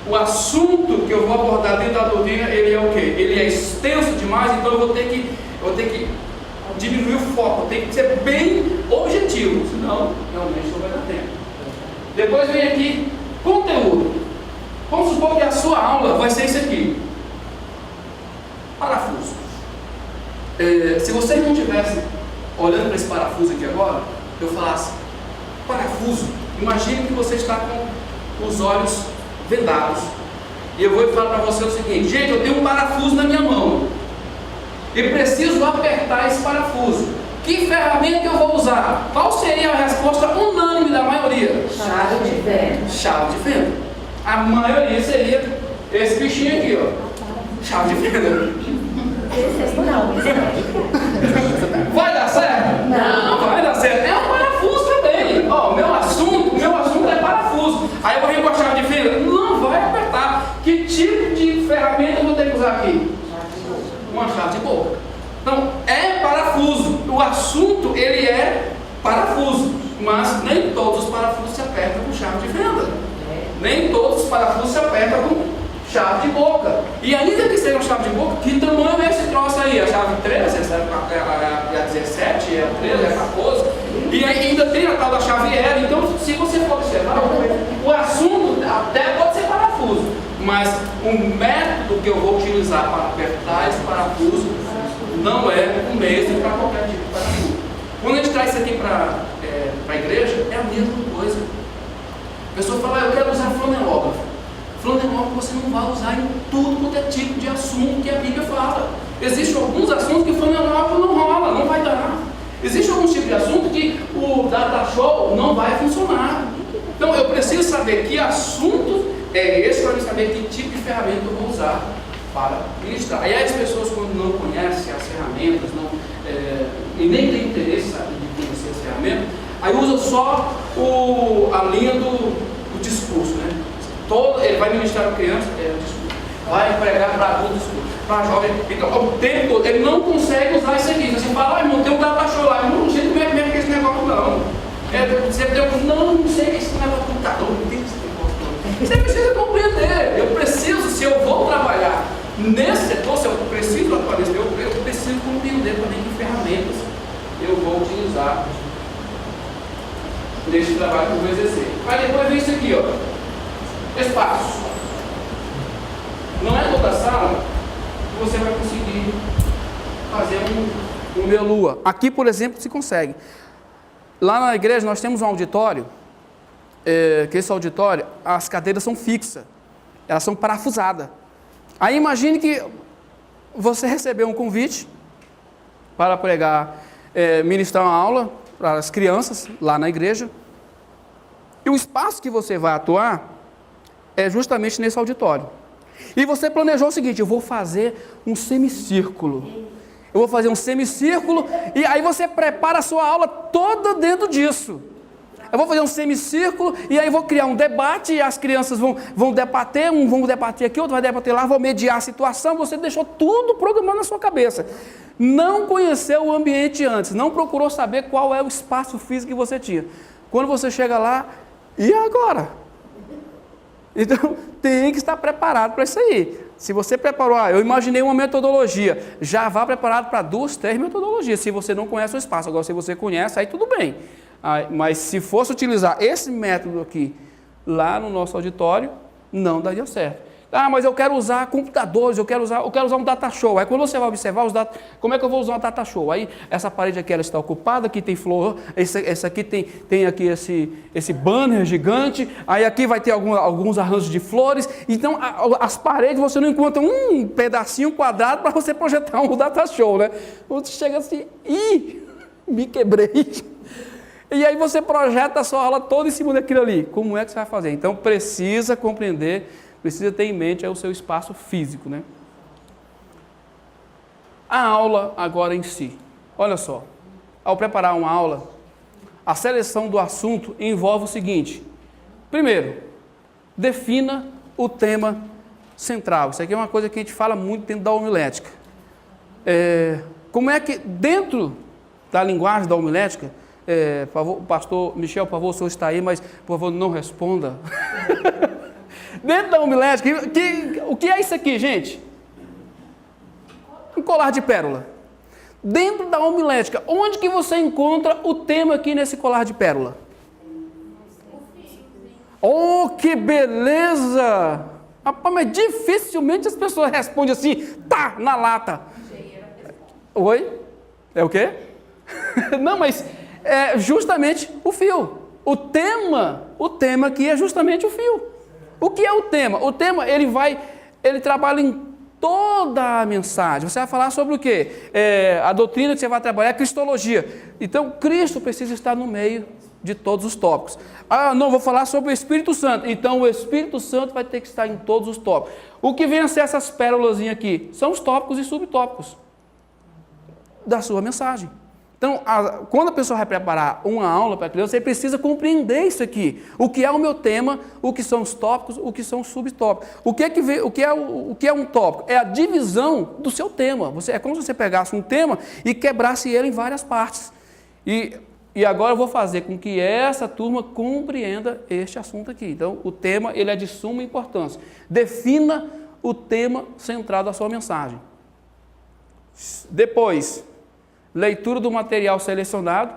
O assunto que eu vou abordar dentro da doutrina, ele é o quê? Ele é extenso demais, então eu vou ter que diminuir o foco, tem que ser bem objetivo, senão realmente não vai dar tempo. Depois vem aqui, conteúdo. Vamos supor que a sua aula vai ser isso aqui. Parafuso. Se vocês não estivessem olhando para esse parafuso aqui agora, eu falasse, parafuso, imagine que você está com os olhos vendados. E eu vou falar para você o seguinte, gente, eu tenho um parafuso na minha mão. E preciso apertar esse parafuso. Que ferramenta eu vou usar? Qual seria a resposta unânime da maioria? Chave de fenda. Chave de fenda. A maioria seria esse bichinho aqui, ó. Chave de fenda. Vai dar certo? Não vai dar certo. É um parafuso também. Ó, meu assunto é parafuso. Aí eu vou vir com a chave de fenda. Não Que tipo de ferramenta eu vou ter que usar aqui? Uma chave de boca. Então, é parafuso. O assunto, ele é parafuso. Mas nem todos os parafusos se apertam com chave de fenda. Nem todos os parafusos se apertam com chave de boca. E ainda que seja uma chave de boca, que tamanho é esse troço aí? A chave 13, a 17, a 13, a 14. E ainda tem a tal da chave L. Então, se você for observar, o assunto até pode ser parafuso. Mas o método que eu vou utilizar para apertar esse parafuso não é o mesmo para qualquer tipo de parafuso. Quando a gente traz isso aqui para a igreja, é a mesma coisa. A pessoa fala, eu quero usar flanelógrafo. Flanelógrafo você não vai usar em tudo quanto é tipo de assunto que a Bíblia fala. Existem alguns assuntos que o flanelógrafo não rola, não vai dar. Existe alguns tipos de assunto que o data show não vai funcionar. Então eu preciso saber que assunto é esse para eu saber que tipo de ferramenta eu vou usar para ministrar. Aí as pessoas, quando não conhecem as ferramentas, e nem têm interesse de conhecer as ferramentas, aí usa só a linha do discurso, né? Ele vai ministrar para criança, discurso. Vai pregar para adulto, discurso. Para jovem. Então, o tempo todo, ele não consegue usar isso aqui. Você fala, irmão, tem um data show lá. Eu não sei como é que é esse negócio, não. Você não sei esse negócio do computador, não tem esse negócio, não. Você precisa compreender. Eu preciso, se eu vou trabalhar nesse setor, se eu preciso atuar nesse setor, eu preciso compreender também que ferramentas eu vou utilizar neste trabalho que eu vou exercer. Aí depois vem isso aqui, ó. Espaço. Não é toda sala que você vai conseguir fazer um meia-lua. Aqui, por exemplo, se consegue. Lá na igreja nós temos um auditório, que esse auditório, as cadeiras são fixas, elas são parafusadas. Aí imagine que você recebeu um convite para pregar, ministrar uma aula para as crianças lá na igreja, e o espaço que você vai atuar é justamente nesse auditório. E você planejou o seguinte, eu vou fazer um semicírculo. Eu vou fazer um semicírculo e aí você prepara a sua aula toda dentro disso. Eu vou fazer um semicírculo e aí vou criar um debate e as crianças vão debater, vão debater aqui, outro vai debater lá, vou mediar a situação. Você deixou tudo programado na sua cabeça. Não conheceu o ambiente antes, não procurou saber qual é o espaço físico que você tinha. Quando você chega lá, e agora? Então, tem que estar preparado para isso aí. Se você preparou, eu imaginei uma metodologia, já vá preparado para 2, 3 metodologias, se você não conhece o espaço. Agora, se você conhece, aí tudo bem. Mas se fosse utilizar esse método aqui, lá no nosso auditório, não daria certo. Mas eu quero usar computadores, eu quero usar um data show. Aí quando você vai observar os dados, como é que eu vou usar um data show? Aí essa parede aqui ela está ocupada, aqui tem flor, essa aqui tem aqui esse banner gigante, aí aqui vai ter alguns arranjos de flores. Então as paredes você não encontra um pedacinho quadrado para você projetar um data show, né? Você chega assim, me quebrei. E aí você projeta a sua aula toda em cima daquilo ali. Como é que você vai fazer? Então precisa compreender, precisa ter em mente o seu espaço físico, né? A aula agora em si. Olha só, ao preparar uma aula, a seleção do assunto envolve o seguinte. Primeiro, defina o tema central. Isso aqui é uma coisa que a gente fala muito dentro da homilética. Como é que, dentro da linguagem da homilética, por favor, pastor Michel, por favor, o senhor está aí, mas por favor não responda. Dentro da homilética, o que é isso aqui, gente? Um colar de pérola. Dentro da homilética, onde que você encontra o tema aqui nesse colar de pérola? Oh, que beleza! Rapaz, mas dificilmente as pessoas respondem assim, tá, na lata. Oi? É o quê? Não, mas é justamente o fio. O tema aqui é justamente o fio. O que é o tema? O tema, ele trabalha em toda a mensagem. Você vai falar sobre o quê? A doutrina que você vai trabalhar é cristologia. Então, Cristo precisa estar no meio de todos os tópicos. Não, vou falar sobre o Espírito Santo. Então, o Espírito Santo vai ter que estar em todos os tópicos. O que vem a ser essas pérolas aqui? São os tópicos e subtópicos da sua mensagem. Então, quando a pessoa vai preparar uma aula para a criança, você precisa compreender isso aqui. O que é o meu tema, o que são os tópicos, o que são os subtópicos. O que é um tópico? É a divisão do seu tema. É como se você pegasse um tema e quebrasse ele em várias partes. E agora eu vou fazer com que essa turma compreenda este assunto aqui. Então, o tema ele é de suma importância. Defina o tema central da sua mensagem. Depois, leitura do material selecionado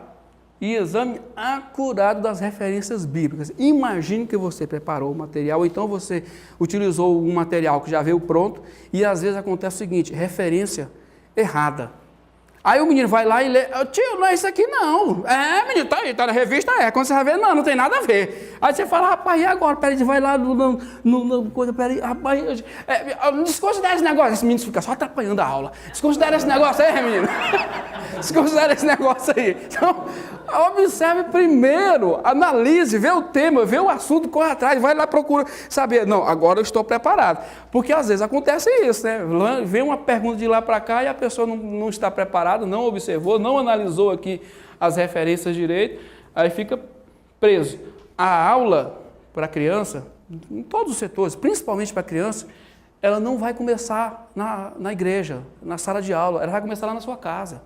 e exame acurado das referências bíblicas. Imagine que você preparou o material, ou então você utilizou um material que já veio pronto, e às vezes acontece o seguinte, referência errada. Aí o menino vai lá e lê, tio, não é isso aqui não. É, menino, tá aí, tá na revista, é. Quando você vai ver, não tem nada a ver. Aí você fala, rapaz, e agora? Peraí, vai lá coisa, peraí, rapaz, desconsidera esse negócio. Esse menino fica só atrapalhando a aula. Desconsidera esse negócio aí, menino. Desconsidera esse negócio aí. Então, observe primeiro, analise, vê o tema, vê o assunto, corre atrás, vai lá, procura saber. Não, agora eu estou preparado. Porque às vezes acontece isso, né? Vem uma pergunta de lá para cá e a pessoa não está preparada, não observou, não analisou aqui as referências direito, aí fica preso. A aula para a criança, em todos os setores, principalmente para a criança, ela não vai começar na igreja, na sala de aula, ela vai começar lá na sua casa.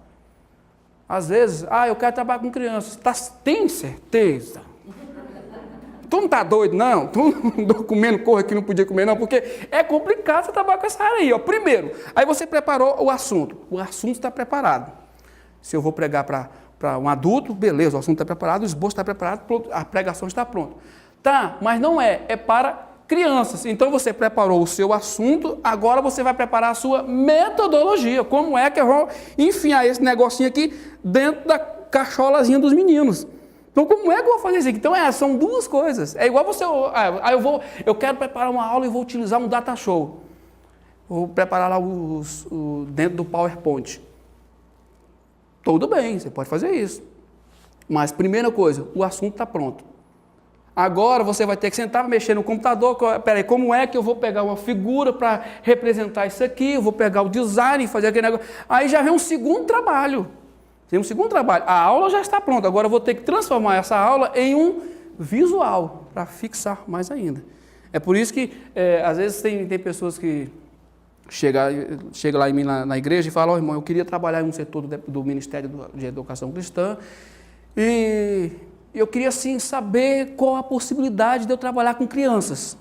Às vezes, eu quero trabalhar com crianças, tem certeza? Tu não está doido, não? Tu não andou comendo coisa que não podia comer, não? Porque é complicado você trabalhar com essa área aí. Ó. Primeiro, aí você preparou o assunto está preparado. Se eu vou pregar para um adulto, beleza, o assunto está preparado, o esboço está preparado, a pregação está pronta. Tá, mas não é para crianças. Então você preparou o seu assunto, agora você vai preparar a sua metodologia. Como é que eu vou enfiar esse negocinho aqui dentro da cacholazinha dos meninos? Então, como é que eu vou fazer isso aqui? Então, são duas coisas. É igual você... eu quero preparar uma aula e vou utilizar um data show. Vou preparar lá dentro do PowerPoint. Tudo bem, você pode fazer isso. Mas, primeira coisa, o assunto está pronto. Agora, você vai ter que sentar, mexer no computador. Peraí, como é que eu vou pegar uma figura para representar isso aqui? Eu vou pegar o design e fazer aquele negócio. Aí já vem um segundo trabalho. Tem um segundo trabalho. A aula já está pronta. Agora eu vou ter que transformar essa aula em um visual para fixar mais ainda. É por isso que, às vezes, tem pessoas que chegam lá em mim na igreja e falam, irmão, eu queria trabalhar em um setor do Ministério de Educação Cristã e eu queria, assim, saber qual a possibilidade de eu trabalhar com crianças.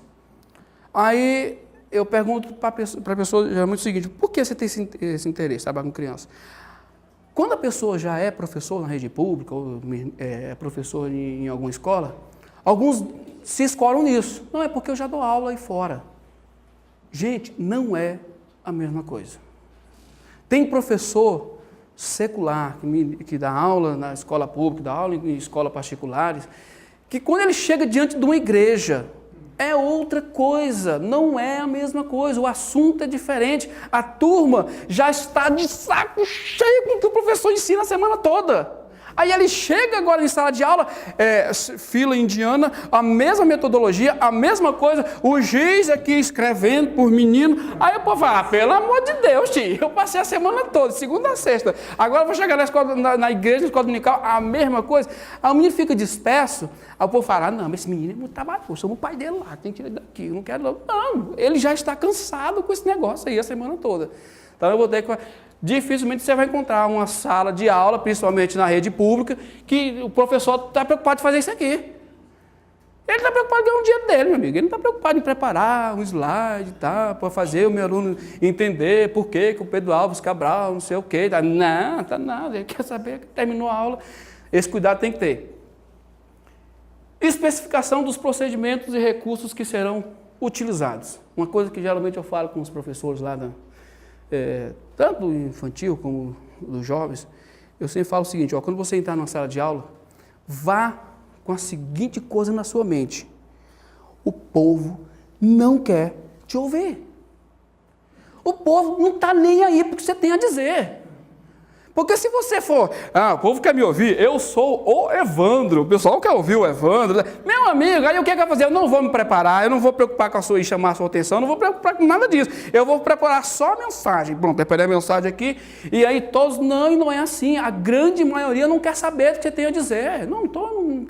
Aí eu pergunto para a pessoa, geralmente, o seguinte, por que você tem esse interesse, trabalhar com crianças? Quando a pessoa já é professor na rede pública, ou é professor em alguma escola, alguns se escoram nisso. Não, é porque eu já dou aula aí fora. Gente, não é a mesma coisa. Tem professor secular que dá aula na escola pública, dá aula em escolas particulares, que quando ele chega diante de uma igreja, é outra coisa, não é a mesma coisa, o assunto é diferente, a turma já está de saco cheio com o que o professor ensina a semana toda. Aí ele chega agora em sala de aula, fila indiana, a mesma metodologia, a mesma coisa, o giz aqui escrevendo por menino. Aí o povo fala, pelo amor de Deus, tio, eu passei a semana toda, segunda a sexta. Agora eu vou chegar na escola, na igreja, na escola dominical, a mesma coisa. Aí o menino fica disperso, aí o povo fala, não, mas esse menino é muito trabalhoso, somos o pai dele lá, tem que tirar daqui, eu não quero não. Não, ele já está cansado com esse negócio aí a semana toda. Então eu vou ter que... Dificilmente você vai encontrar uma sala de aula, principalmente na rede pública, que o professor está preocupado em fazer isso aqui. Ele está preocupado em ganhar um dinheiro dele, meu amigo. Ele não está preocupado em preparar um slide, tá, para fazer o meu aluno entender por que o Pedro Alves Cabral, não sei o quê. Tá. Não, está nada. Ele quer saber que terminou a aula. Esse cuidado tem que ter. Especificação dos procedimentos e recursos que serão utilizados. Uma coisa que geralmente eu falo com os professores lá tanto do infantil como dos jovens, eu sempre falo o seguinte, quando você entrar numa sala de aula, vá com a seguinte coisa na sua mente. O povo não quer te ouvir. O povo não está nem aí porque você tem a dizer. Porque se você for, o povo quer me ouvir, eu sou o Evandro, o pessoal quer ouvir o Evandro, meu amigo, aí o que é que vai fazer? Eu não vou me preparar, eu não vou preocupar com a sua e chamar a sua atenção, eu não vou preocupar com nada disso, eu vou preparar só a mensagem. Pronto, preparei a mensagem aqui, e aí todos, não, e não é assim, a grande maioria não quer saber o que você tem a dizer, não tenho, o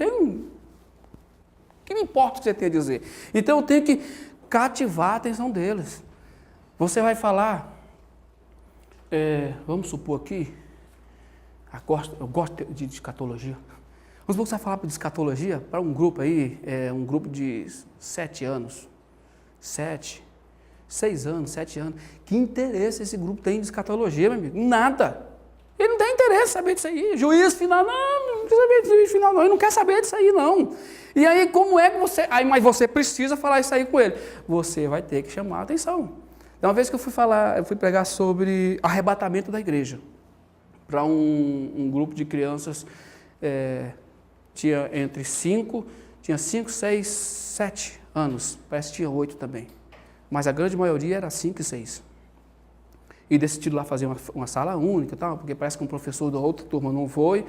que me importa o que você tem a dizer? Então eu tenho que cativar a atenção deles. Você vai falar, vamos supor aqui, eu gosto de escatologia. Vamos supor que você vai falar de escatologia para um grupo aí, um grupo de 7 anos. 6 anos, 7 anos. Que interesse esse grupo tem de escatologia, meu amigo? Nada. Ele não tem interesse em saber disso aí. Juízo final, não quer saber de juízo final, não. Ele não quer saber disso aí, não. E aí, como é que você... Mas você precisa falar isso aí com ele. Você vai ter que chamar a atenção. Então, uma vez que eu fui pregar sobre arrebatamento da igreja. Para um grupo de crianças, tinha 5, 6, 7 anos, parece que tinha 8 também, mas a grande maioria era 5 e 6, e decidiram lá fazer uma sala única, tal, porque parece que um professor da outra turma não foi,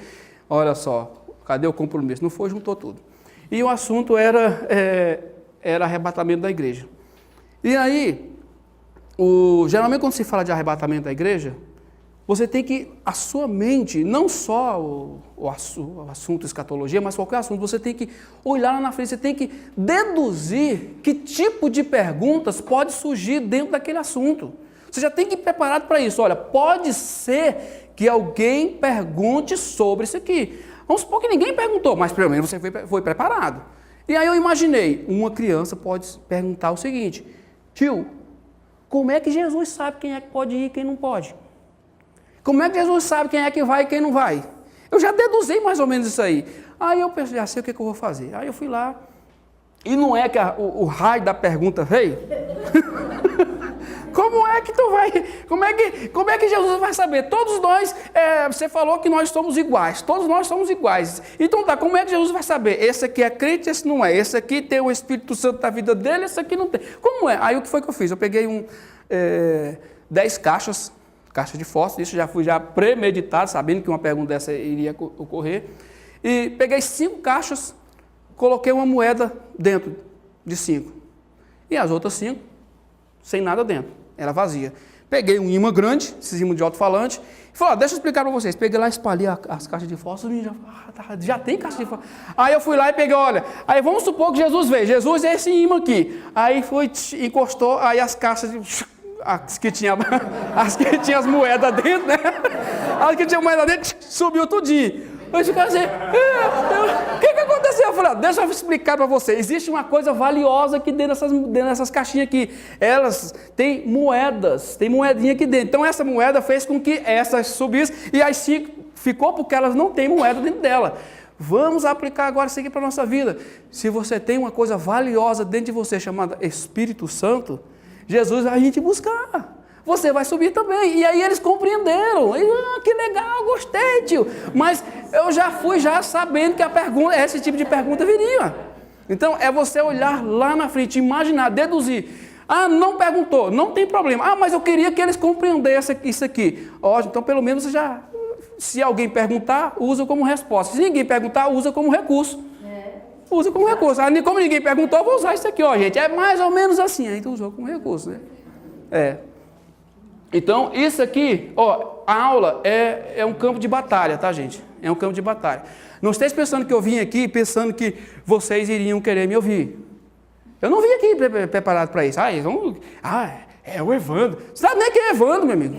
olha só, cadê o compromisso? Não foi, juntou tudo, e o assunto era arrebatamento da igreja, e aí, geralmente quando se fala de arrebatamento da igreja, você tem que, a sua mente, não só o assunto escatologia, mas qualquer assunto, você tem que olhar lá na frente, você tem que deduzir que tipo de perguntas pode surgir dentro daquele assunto. Você já tem que ir preparado para isso. Olha, pode ser que alguém pergunte sobre isso aqui. Vamos supor que ninguém perguntou, mas pelo menos você foi preparado. E aí eu imaginei, uma criança pode perguntar o seguinte, tio, como é que Jesus sabe quem é que pode ir e quem não pode? Como é que Jesus sabe quem é que vai e quem não vai? Eu já deduzi mais ou menos isso aí. Aí eu pensei, já sei o que eu vou fazer. Aí eu fui lá, e não é que o raio da pergunta veio? Como é que tu vai? Como é que Jesus vai saber? Todos nós, você falou que nós somos iguais, todos nós somos iguais. Então tá, como é que Jesus vai saber? Esse aqui é crente, esse não é. Esse aqui tem o Espírito Santo da vida dele, esse aqui não tem. Como é? Aí o que foi que eu fiz? Eu peguei 10 caixas de fósforo, isso já fui premeditado, sabendo que uma pergunta dessa iria ocorrer. E peguei 5 caixas, coloquei uma moeda dentro de 5. E as outras 5, sem nada dentro, era vazia. Peguei um imã grande, esses imãs de alto-falante, e falei, deixa eu explicar para vocês. Peguei lá, espalhei as caixas de fósforo, e já tem caixa de fósforo. Aí eu fui lá e peguei, olha, aí vamos supor que Jesus veio, Jesus é esse imã aqui. Aí foi, encostou, aí as caixas de... As que tinha as moedas dentro, né? As que tinha moeda dentro, subiu tudinho. Eu fiquei assim, o que aconteceu? Eu falei, deixa eu explicar para você. Existe uma coisa valiosa aqui dentro dessas caixinhas aqui. Elas têm moedas, tem moedinha aqui dentro. Então essa moeda fez com que essas subissem e as 5 ficou porque elas não têm moeda dentro dela. Vamos aplicar agora isso aqui para a nossa vida. Se você tem uma coisa valiosa dentro de você chamada Espírito Santo, Jesus vai a gente buscar, você vai subir também. E aí eles compreenderam, que legal, gostei, tio. Mas eu já fui sabendo que esse tipo de pergunta viria. Então é você olhar lá na frente, imaginar, deduzir. Não perguntou, não tem problema. Mas eu queria que eles compreendessem isso aqui. Então pelo menos você já, se alguém perguntar, usa como resposta. Se ninguém perguntar, usa como recurso. Usa como recurso. Como ninguém perguntou, eu vou usar isso aqui, gente. É mais ou menos assim. Então usou como recurso, né? Então, isso aqui, a aula é um campo de batalha, tá, gente? É um campo de batalha. Não esteja pensando que eu vim aqui pensando que vocês iriam querer me ouvir. Eu não vim aqui preparado para isso. É o Evandro. Você sabe nem quem é Evandro, meu amigo?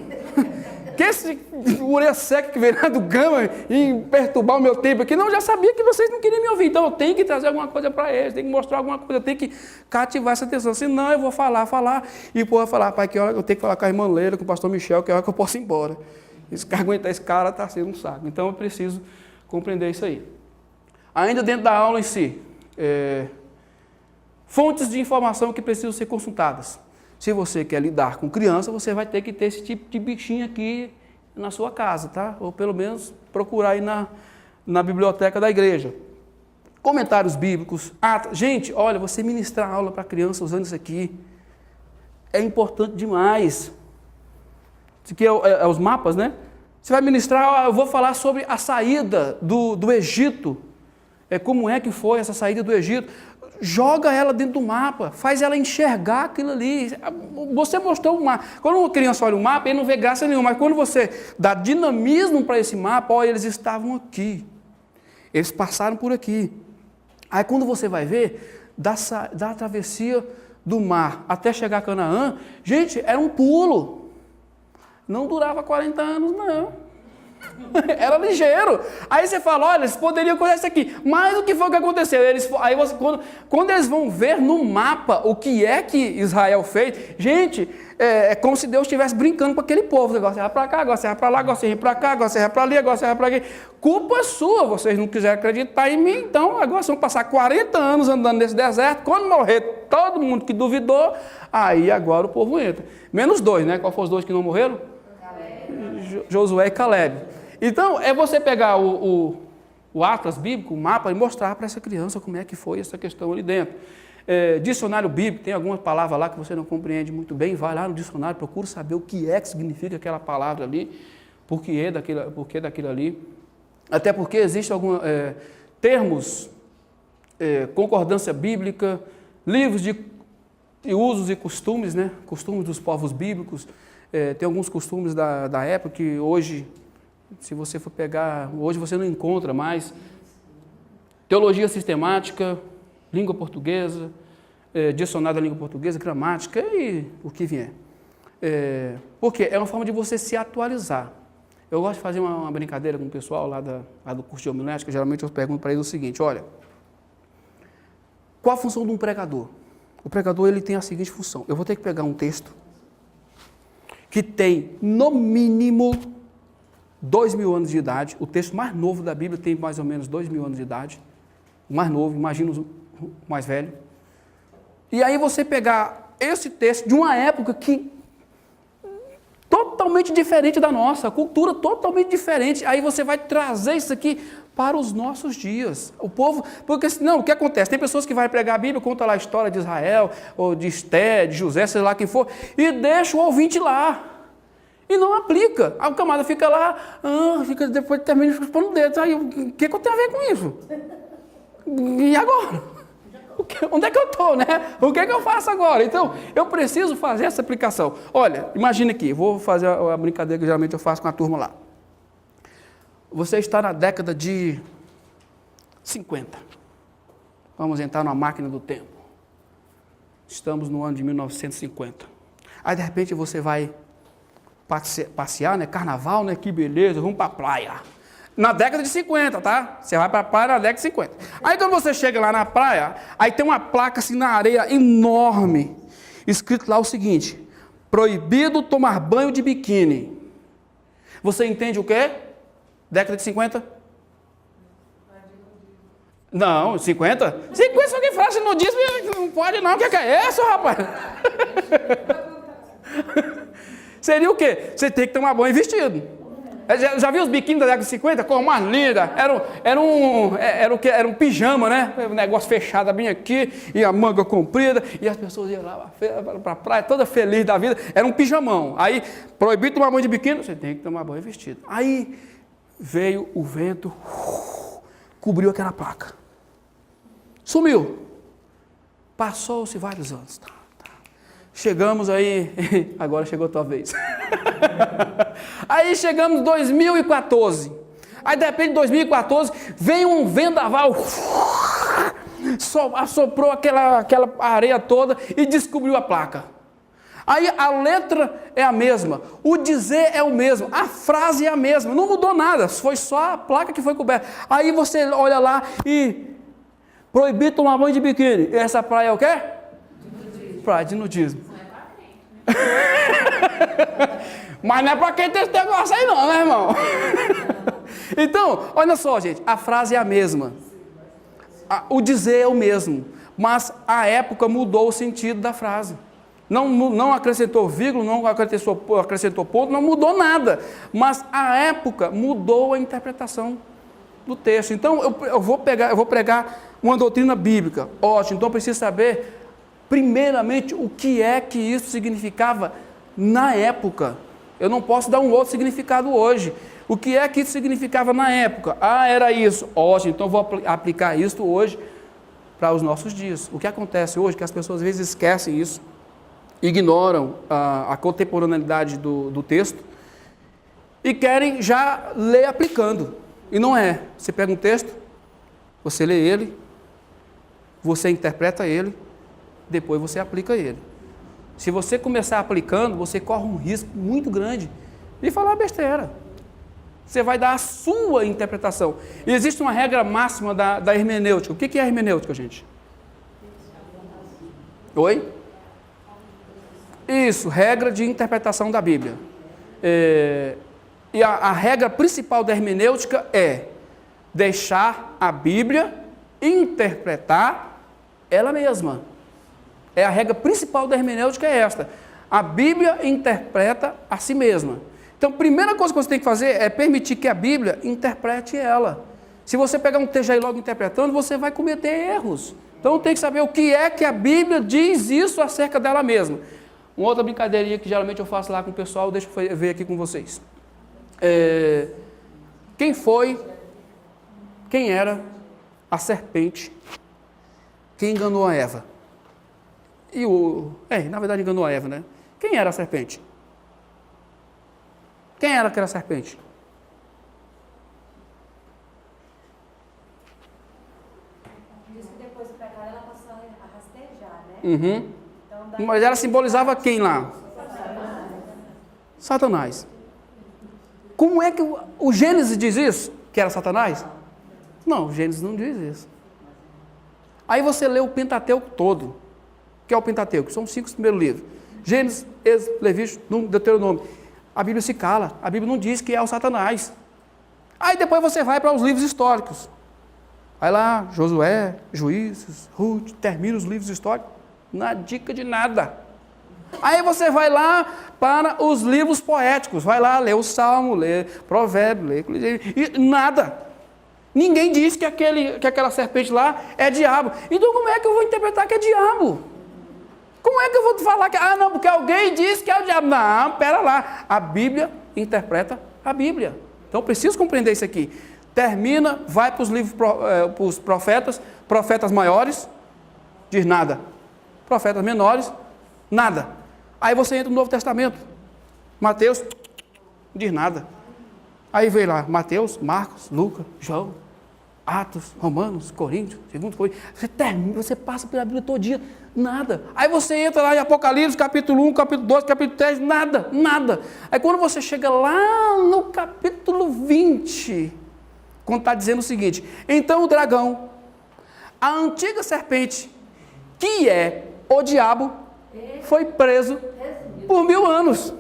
Que esse orelha seca que veio lá do Gama e perturbar o meu tempo aqui, não, eu já sabia que vocês não queriam me ouvir, então eu tenho que trazer alguma coisa para eles, tenho que mostrar alguma coisa, eu tenho que cativar essa atenção, senão eu vou falar, e o povo vai falar, pai, que hora eu tenho que falar com a irmã Leila, com o pastor Michel, que hora que eu posso ir embora. Aguentar esse cara está sendo um saco, então eu preciso compreender isso aí. Ainda dentro da aula em si, fontes de informação que precisam ser consultadas. Se você quer lidar com criança, você vai ter que ter esse tipo de bichinho aqui na sua casa, tá? Ou pelo menos procurar aí na biblioteca da igreja. Comentários bíblicos. Gente, olha, você ministrar aula para criança usando isso aqui é importante demais. Isso aqui é os mapas, né? Você vai ministrar, eu vou falar sobre a saída do Egito. Como é que foi essa saída do Egito? Joga ela dentro do mapa, faz ela enxergar aquilo ali. Você mostrou o mapa. Quando uma criança olha o mapa, ele não vê graça nenhuma, mas quando você dá dinamismo para esse mapa, olha, eles estavam aqui. Eles passaram por aqui. Aí quando você vai ver, da travessia do mar até chegar a Canaã, gente, era um pulo. Não durava 40 anos, não. Era ligeiro. Aí você fala, olha, eles poderiam conhecer isso aqui. Mas o que foi que aconteceu? Quando eles vão ver no mapa o que é que Israel fez, gente, é como se Deus estivesse brincando com aquele povo. Agora você vai para cá, agora você vai para lá, agora você vai para cá, agora você vai para ali, agora você vai para aqui. Culpa sua, vocês não quiserem acreditar em mim, então agora vocês vão passar 40 anos andando nesse deserto. Quando morrer todo mundo que duvidou, aí agora o povo entra. Menos 2, né? Qual foram os 2 que não morreram? Josué e Caleb. Então, é você pegar o atlas bíblico, o mapa, e mostrar para essa criança como é que foi essa questão ali dentro. Dicionário bíblico, tem alguma palavra lá que você não compreende muito bem, vai lá no dicionário, procura saber o que é que significa aquela palavra ali, por que daquilo ali. Até porque existem alguns termos, concordância bíblica, livros de usos e costumes, né? Costumes dos povos bíblicos. Tem alguns costumes da época que hoje, se você for pegar, hoje você não encontra mais. Teologia sistemática, língua portuguesa, dicionário da língua portuguesa, gramática e o que vier. Porque é uma forma de você se atualizar. Eu gosto de fazer uma brincadeira com o pessoal lá do curso de homilética, geralmente eu pergunto para eles o seguinte, olha, qual a função de um pregador? O pregador ele tem a seguinte função, eu vou ter que pegar um texto que tem, no mínimo, 2.000 anos de idade. O texto mais novo da Bíblia tem mais ou menos 2.000 anos de idade. O mais novo, imagina o mais velho. E aí você pegar esse texto de uma época que totalmente diferente da nossa, cultura totalmente diferente, aí você vai trazer isso aqui para os nossos dias. O povo, porque senão, o que acontece? Tem pessoas que vão pregar a Bíblia, conta lá a história de Israel, ou de Esté, de José, sei lá quem for, e deixa o ouvinte lá. E não aplica. Aí o camarada fica lá, depois termina chupando o dedo. Aí, o que eu tenho a ver com isso? E agora? Onde é que eu estou, né? O que é que eu faço agora? Então, eu preciso fazer essa aplicação. Olha, imagina aqui, vou fazer a brincadeira que geralmente eu faço com a turma lá. Você está na década de 50. Vamos entrar numa máquina do tempo. Estamos no ano de 1950. Aí, de repente, você vai passear, né? Carnaval, né? Que beleza, vamos para a praia. Na década de 50, tá? Você vai para a praia na década de 50. Aí, quando você chega lá na praia, aí tem uma placa assim na areia enorme, escrito lá o seguinte, proibido tomar banho de biquíni. Você entende o quê? Década de 50? Não, 50? 50 só quem fala assim, nudismo, não pode não, o que é isso, rapaz? Seria o quê? Você tem que tomar banho vestido. Já viu os biquínis da década de 50? Cor mais linda. Era um pijama, né? Um negócio fechado bem aqui, e a manga comprida, e as pessoas iam lá para a praia, toda feliz da vida. Era um pijamão. Aí, proibido tomar banho de biquíni, você tem que tomar banho vestido. Aí, veio o vento, cobriu aquela placa. Sumiu. Passou-se vários anos. Chegamos aí, agora chegou a tua vez. Aí chegamos em 2014. Aí de repente, em 2014, veio um vendaval, assoprou aquela areia toda e descobriu a placa. Aí a letra é a mesma, o dizer é o mesmo, a frase é a mesma, não mudou nada, foi só a placa que foi coberta. Aí você olha lá e proibido tomar banho de biquíni. E essa praia é o quê? Praia de nudismo. Mas não é para quem tem esse negócio aí não, né, irmão? Então, olha só, gente, a frase é a mesma. O dizer é o mesmo, mas a época mudou o sentido da frase. Não acrescentou vírgula, não acrescentou ponto, não mudou nada. Mas a época mudou a interpretação do texto. Então, eu vou pregar uma doutrina bíblica. Ótimo, então eu preciso saber, primeiramente, o que é que isso significava na época. Eu não posso dar um outro significado hoje. O que é que isso significava na época? Ah, era isso. Ótimo, então vou aplicar isso hoje para os nossos dias. O que acontece hoje é que as pessoas às vezes esquecem isso, ignoram a contemporaneidade do texto e querem já ler aplicando. E não é. Você pega um texto, você lê ele, você interpreta ele, depois você aplica ele. Se você começar aplicando, você corre um risco muito grande de falar besteira. Você vai dar a sua interpretação. E existe uma regra máxima da hermenêutica. O que é a hermenêutica, gente? Oi? Isso, regra de interpretação da Bíblia. E a regra principal da hermenêutica é deixar a Bíblia interpretar ela mesma. A regra principal da hermenêutica é esta. A Bíblia interpreta a si mesma. Então, a primeira coisa que você tem que fazer é permitir que a Bíblia interprete ela. Se você pegar um texto aí logo interpretando, você vai cometer erros. Então, tem que saber o que é que a Bíblia diz isso acerca dela mesma. Uma outra brincadeirinha que geralmente eu faço lá com o pessoal, deixa eu ver aqui com vocês. Quem era a serpente que enganou a Eva? Na verdade enganou a Eva, né? Quem era a serpente? Quem era aquela serpente? Diz que depois do pecado ela passou a rastejar, né? Uhum. Então, Mas ela simbolizava quem lá? Satanás. Como é que o Gênesis diz isso? Que era Satanás? Não, o Gênesis não diz isso. Aí você lê o Pentateuco todo. O que é o Pentateuco? São os 5 primeiros livros. Gênesis, Êxodo, Levítico, Número, Deuteronômio. A Bíblia se cala. A Bíblia não diz que é o Satanás. Aí depois você vai para os livros históricos. Aí lá, Josué, Juízes, Ruth, termina os livros históricos. Não há dica de nada. Aí você vai lá para os livros poéticos. Vai lá, lê o Salmo, lê Provérbio, lê... E nada. Ninguém diz que aquela serpente lá é diabo. Então como é que eu vou interpretar que é diabo? Como é que eu vou falar que... não, porque alguém disse que é o diabo. Não, pera lá. A Bíblia interpreta a Bíblia. Então, eu preciso compreender isso aqui. Termina, vai para os livros, para os profetas maiores, diz nada. Profetas menores, nada. Aí você entra no Novo Testamento. Mateus, diz nada. Aí vem lá, Mateus, Marcos, Lucas, João, Atos, Romanos, Coríntios, 2 Coríntios. Você passa pela Bíblia todo dia, nada. Aí você entra lá em Apocalipse, capítulo 1, capítulo 2, capítulo 3, nada, nada. Aí quando você chega lá no capítulo 20, quando está dizendo o seguinte: então o dragão, a antiga serpente, que é o diabo, foi preso por 1000 anos.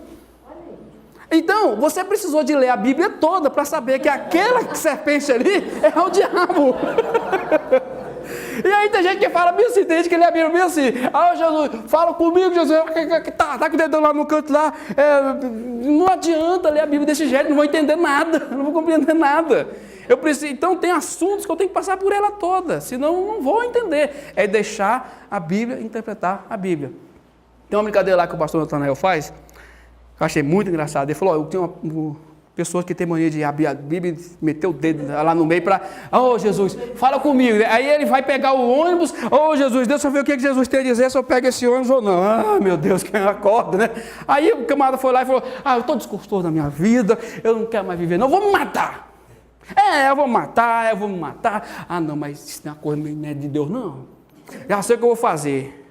Então, você precisou de ler a Bíblia toda para saber que aquela serpente ali é o diabo. E aí tem gente que fala bem assim, tem gente que lê a Bíblia bem assim: Jesus, fala comigo, Jesus, tá com o dedão lá no canto lá. Não adianta ler a Bíblia desse jeito, não vou entender nada, não vou compreender nada. Então tem assuntos que eu tenho que passar por ela toda, senão eu não vou entender. É deixar a Bíblia interpretar a Bíblia. Tem uma brincadeira lá que o pastor Natanael faz, eu achei muito engraçado. Ele falou: eu tenho pessoas que têm mania de abrir a Bíblia e meter o dedo lá no meio para... Jesus, fala comigo. Aí ele vai pegar o ônibus. Jesus, deixa eu ver o que Jesus tem a dizer, se eu pego esse ônibus ou não. Meu Deus, quem acorda, né? Aí o camarada foi lá e falou: eu estou desgostoso da minha vida, eu não quero mais viver, não, vou me matar. Eu vou me matar. Não, mas isso não é uma coisa não é de Deus, não. Já sei o que eu vou fazer.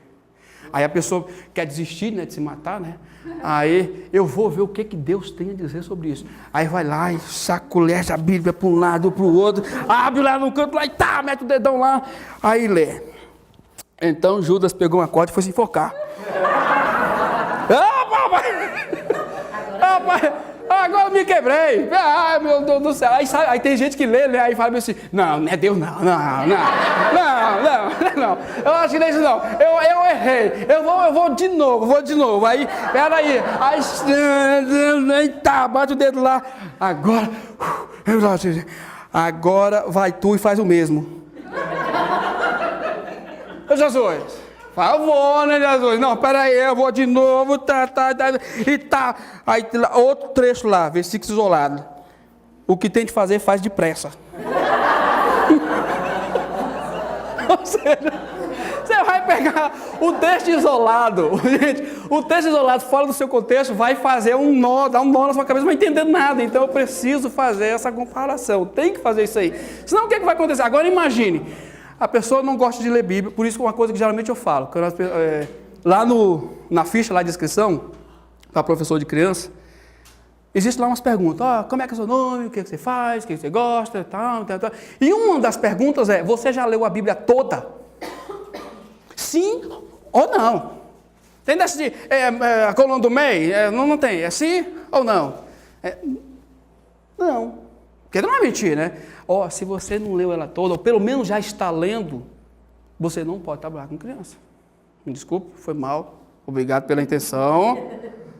Aí a pessoa quer desistir, né, de se matar, né? Aí eu vou ver o que Deus tem a dizer sobre isso. Aí vai lá e sacolece a Bíblia para um lado, para o outro, abre lá no canto lá e mete o dedão lá. Aí lê. Então Judas pegou uma corda e foi se enforcar. Agora eu me quebrei. Meu Deus do céu. Aí tem gente que lê, aí fala assim: não é Deus, não. Eu acho que não é isso, não. Eu errei. Eu vou de novo. Aí, peraí. Aí, bate o dedo lá. Agora vai tu e faz o mesmo. Jesus. Eu vou, né, Jesus? Não, peraí, eu vou de novo, Aí outro trecho lá, versículo isolado. o que tem de fazer, faz depressa. Ou seja, você vai pegar o texto isolado, gente, o texto isolado fora do seu contexto vai fazer um nó, dar um nó na sua cabeça, não vai entender nada. Então eu preciso fazer essa comparação, tem que fazer isso aí. Senão o que vai acontecer? Agora imagine, a pessoa não gosta de ler Bíblia, por isso que é uma coisa que geralmente eu falo, lá na ficha lá de inscrição, para professor de criança, existe lá umas perguntas, como é que é o seu nome, o que você faz, o que você gosta, tal. E uma das perguntas é, você já leu a Bíblia toda? Sim ou não? Tem dessa de, a coluna do MEI? Não tem, é sim ou não? Não, porque não é mentir, né? Se você não leu ela toda, ou pelo menos já está lendo, você não pode trabalhar com criança. Me desculpe, foi mal, obrigado pela intenção.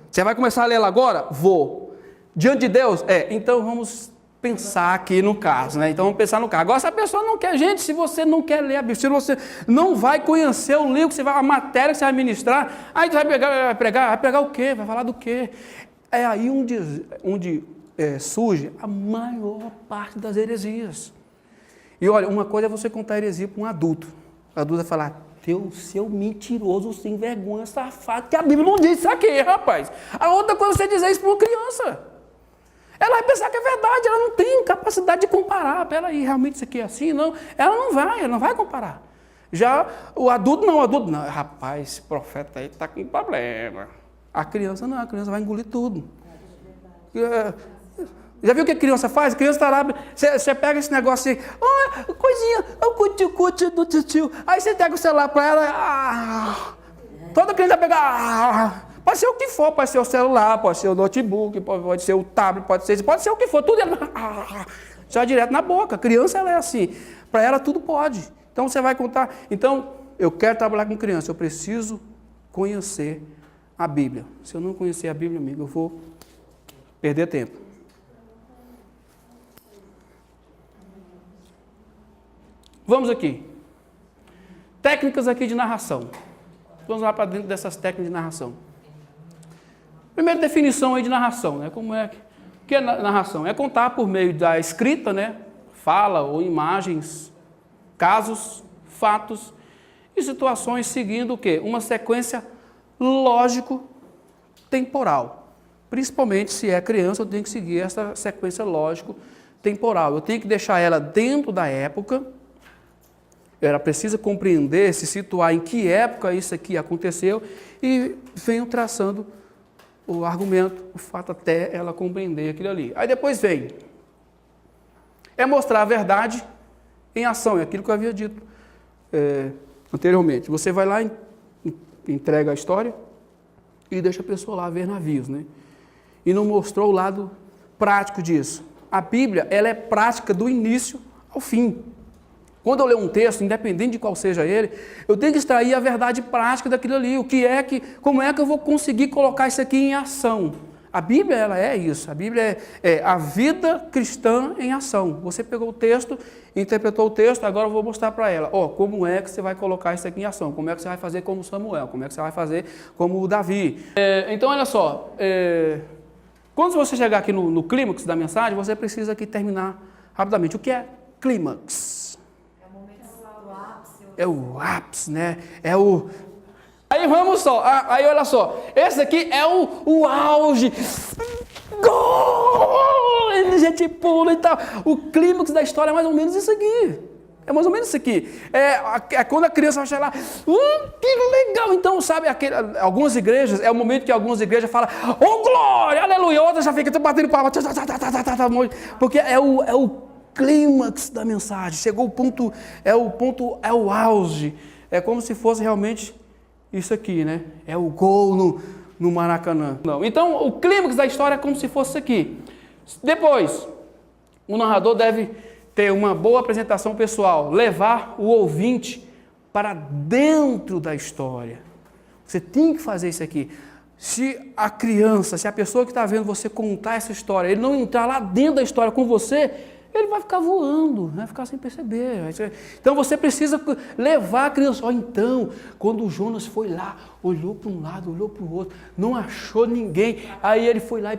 Você vai começar a ler ela agora? Vou. Diante de Deus? Então vamos pensar aqui no caso, né? Então vamos pensar no caso. Agora, se a pessoa não quer, gente, se você não quer ler a Bíblia, se você não vai conhecer o livro, a matéria que você vai ministrar, aí você vai pregar o quê? Vai falar do quê? É aí onde surge a maior parte das heresias. E olha, uma coisa é você contar heresia para um adulto. O adulto vai falar, seu mentiroso, sem vergonha, safado, que a Bíblia não diz isso aqui, rapaz. A outra coisa é você dizer isso para uma criança. Ela vai pensar que é verdade, ela não tem capacidade de comparar. Peraí, realmente isso aqui é assim? Não, ela não vai comparar. Já o adulto não, rapaz, esse profeta aí está com problema. A criança não, a criança vai engolir tudo. Já viu o que a criança faz? A criança está lá, você pega esse negócio assim, coisinha, o cuti do tio. Aí você pega o celular para ela, toda criança vai pegar, pode ser o que for, pode ser o celular, pode ser o notebook, pode ser o tablet, pode ser o que for, tudo já direto na boca. A criança ela é assim, para ela tudo pode. Então você vai contar, então eu quero trabalhar com criança, eu preciso conhecer a Bíblia. Se eu não conhecer a Bíblia, amigo, eu vou perder tempo. Vamos aqui. Técnicas aqui de narração. Vamos lá para dentro dessas técnicas de narração. Primeira definição aí de narração, né? O que é narração? É contar por meio da escrita, né? Fala ou imagens, casos, fatos e situações seguindo o quê? Uma sequência lógico-temporal. Principalmente se é criança, eu tenho que seguir essa sequência lógico-temporal. Eu tenho que deixar ela dentro da época. Ela precisa compreender, se situar em que época isso aqui aconteceu e venho traçando o argumento, o fato até ela compreender aquilo ali. Aí depois vem, mostrar a verdade em ação, é aquilo que eu havia dito anteriormente. Você vai lá, entrega a história e deixa a pessoa lá ver navios, né? E não mostrou o lado prático disso. A Bíblia, ela é prática do início ao fim. Quando eu ler um texto, independente de qual seja ele, eu tenho que extrair a verdade prática daquilo ali. Como é que eu vou conseguir colocar isso aqui em ação? A Bíblia, ela é isso. A Bíblia é a vida cristã em ação. Você pegou o texto, interpretou o texto, agora eu vou mostrar para ela. Como é que você vai colocar isso aqui em ação? Como é que você vai fazer como Samuel? Como é que você vai fazer como o Davi? Então, olha só. Quando você chegar aqui no clímax da mensagem, você precisa aqui terminar rapidamente. O que é clímax? É o ápice, né? Aí vamos só, aí olha só, esse aqui é o auge. Gol! A gente pula e tal. O clímax da história é mais ou menos isso aqui. É mais ou menos isso aqui. É quando a criança vai chegar lá, que legal. Então, sabe, algumas igrejas, é o momento que algumas igrejas falam, glória, aleluia, outras já ficam batendo palma, porque é o clímax da mensagem, chegou o ponto, é o auge, é como se fosse realmente isso aqui, né? É o gol no Maracanã. Não. Então, o clímax da história é como se fosse isso aqui. Depois, o narrador deve ter uma boa apresentação pessoal, levar o ouvinte para dentro da história. Você tem que fazer isso aqui. Se a criança, se a pessoa que está vendo você contar essa história, ele não entrar lá dentro da história com você, ele vai ficar voando, vai ficar sem perceber. Então você precisa levar a criança. Então, quando o Jonas foi lá, olhou para um lado, olhou para o outro, não achou ninguém. Aí ele foi lá,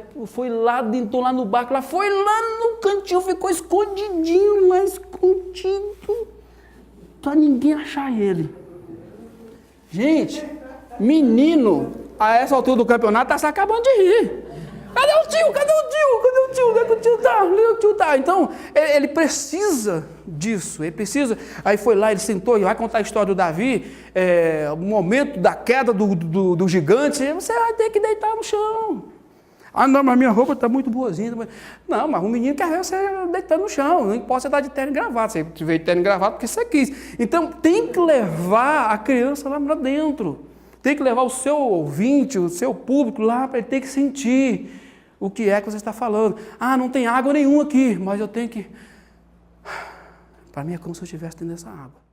entrou lá no barco, foi lá no cantinho, ficou escondidinho, lá escondido, para ninguém achar ele. Gente, menino, a essa altura do campeonato, está se acabando de rir. Cadê o tio? Cadê o tio? Cadê o tio? Onde é que o tio tá? Onde é que o tio tá? Então, ele precisa disso, ele precisa. Aí foi lá, ele sentou e vai contar a história do Davi, o momento da queda do gigante, você vai ter que deitar no chão. Ah, não, mas minha roupa está muito boazinha. Não, mas o menino quer ver você deitando no chão, não importa você estar de terno e gravata, você veio de terno e gravata porque você quis. Então, tem que levar a criança lá dentro, tem que levar o seu ouvinte, o seu público lá para ele ter que sentir o que é que você está falando. Ah, não tem água nenhuma aqui, mas eu tenho que... Para mim é como se eu estivesse dentro dessa água.